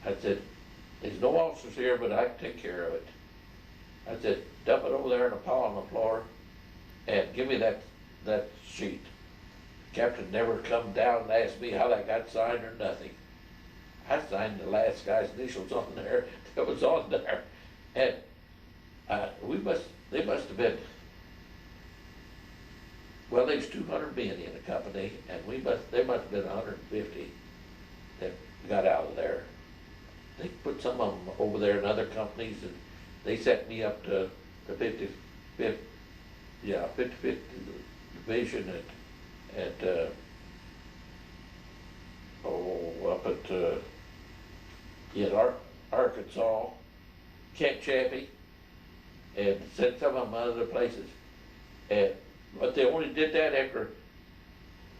I said, there's no officers here, but I can take care of it. I said, dump it over there in a pile on the floor and give me that sheet. Captain never come down and asked me how that got signed or nothing. I signed the last guy's initials on there that was on there. And they must have been, well, there's 200 men in the company, and they must have been 150 that got out of there. They put some of them over there in other companies, and they set me up to the 55th division up at Arkansas, Camp Chaffee, and sent some of them other places. But they only did that after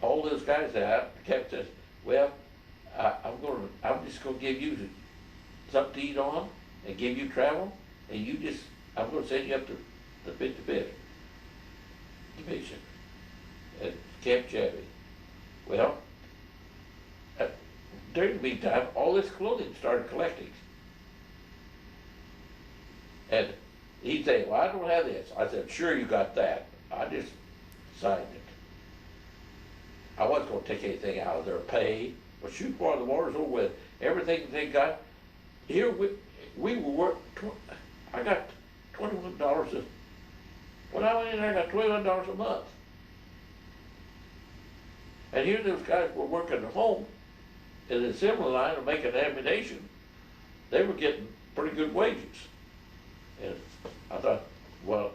all those guys out. The captain says, well, I'm just gonna give you something to eat on and give you travel, and I'm gonna send you up to the 55th division at Camp Chaffee. Well, during the meantime, all this clothing started collecting. And he'd say, well, I don't have this. I said, sure, you got that. I just signed it. I wasn't gonna take anything out of their pay, but shoot, while the war's over with, everything they got, here we were I got $21 when I went in there, I got $21 a month. And here those guys were working at home in the assembly line and making ammunition. They were getting pretty good wages. And I thought, well,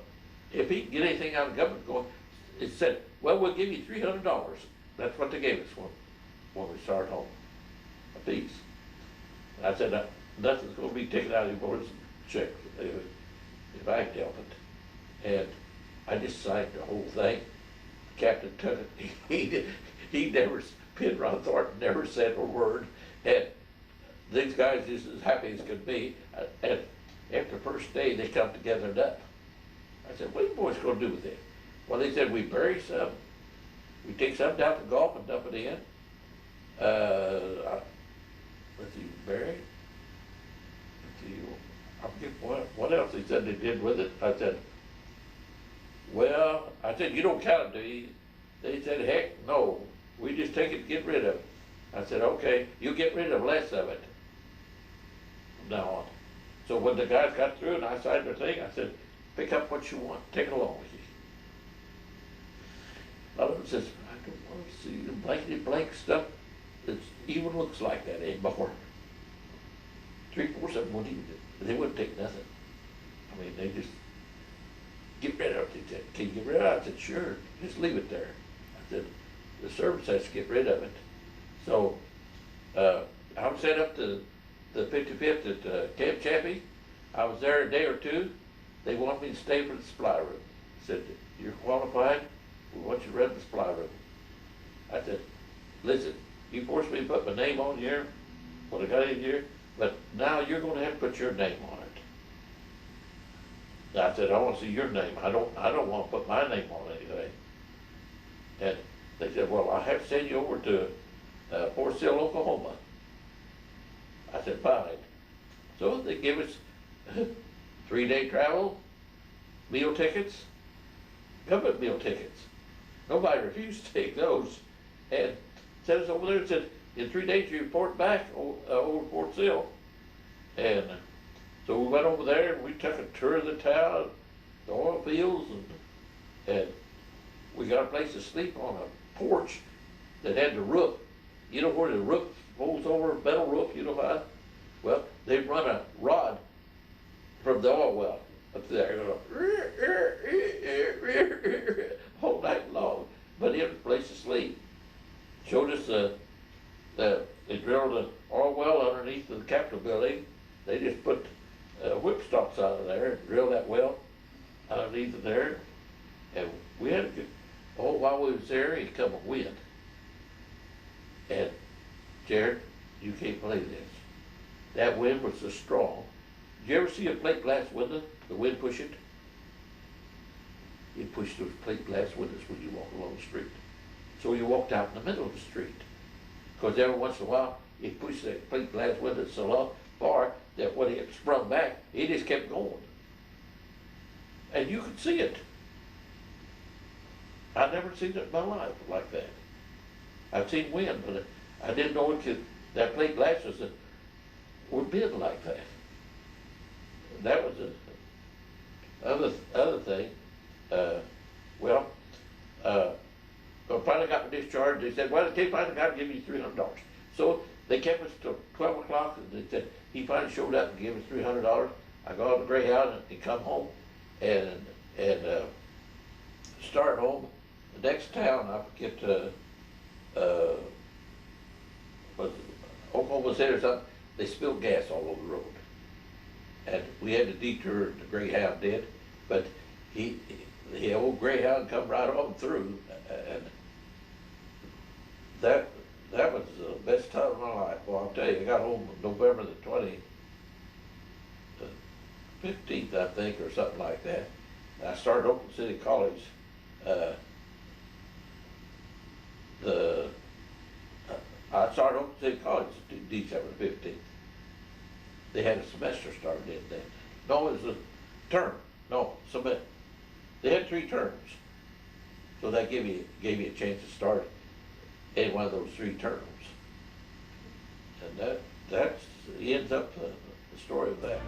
if he can get anything out of the government going, it said, well, we'll give you $300. That's what they gave us when we started home, a piece. And I said, nothing's gonna be taken out of your board's check if I can help it. And I just signed the whole thing. Captain took it. He never, Penrod Thornton never said a word. And these guys just as happy as could be. And after the first day, they come together and up. I said, what are you boys gonna do with it? Well, they said, we bury some. We take some down to the Gulf and dump it in. Let's see, bury. Let's see, I forget what else they said they did with it. I said, well, you don't count it, do you? They said, heck, no. We just take it and get rid of it. I said, okay, you get rid of less of it from now on. So when the guys got through and I signed their thing, I said, pick up what you want, take it along with you. A lot of them says, I don't want to see the blankety blank stuff that even looks like that anymore. 3/4 of them they wouldn't take nothing. I mean, they just get rid of it. They said, can you get rid of it? I said, sure, just leave it there. I said, the service has to get rid of it. So I'm set up to the 55th at Camp Chaffee. I was there a day or two. They wanted me to stay for the supply room. Said, you're qualified, we want you to run the supply room. I said, listen, you forced me to put my name on here when I got in here, but now you're gonna have to put your name on it. I said, I want to see your name. I don't want to put my name on anything. And they said, well, I have to send you over to Fort Sill, Oklahoma. I said, fine. So they give us 3-day travel, meal tickets, government meal tickets. Nobody refused to take those. And sent us over there and said, in 3 days you report back over Fort Sill. And so we went over there and we took a tour of the town, the oil fields, and we got a place to sleep on a porch that had the roof. You know where the roof folds over, metal roof, you know how? Well, they run a rod from the oil well up there, all night long, but it was a place to sleep. Showed us they drilled an oil well underneath the Capitol building, They just put whipstocks out of there and drill that well underneath of there. And we had a good, while we was there, it come a wind. And Jared, you can't believe this. That wind was so strong. Did you ever see a plate glass window, the wind push it? It pushed those plate glass windows when you walk along the street. So you walked out in the middle of the street. Because every once in a while, it pushed that plate glass window so far that when it sprung back, it just kept going. And you could see it. I'd never seen it in my life like that. I've seen wind, but I didn't know it could, that plate glass would bend like that. That was the other thing. I finally got my discharge. They said, well, they finally got to give you $300. So they kept us till 12 o'clock, and they said, he finally showed up and gave us $300. I got on the Greyhound and come home and start home. The next town, I forget, was Oklahoma City or something, they spilled gas all over the road. And we had to detour, the Greyhound did, but the old Greyhound come right on through, and that was the best time of my life. Well, I'll tell you, I got home November the 15th, I think, or something like that. And I started Oklahoma City College, I started Oklahoma City College December 15th. They had a semester started in then. No, it was a term. No, semester. They had 3 terms. So that gave you a chance to start any one of those 3 terms. And that ends up the story of that.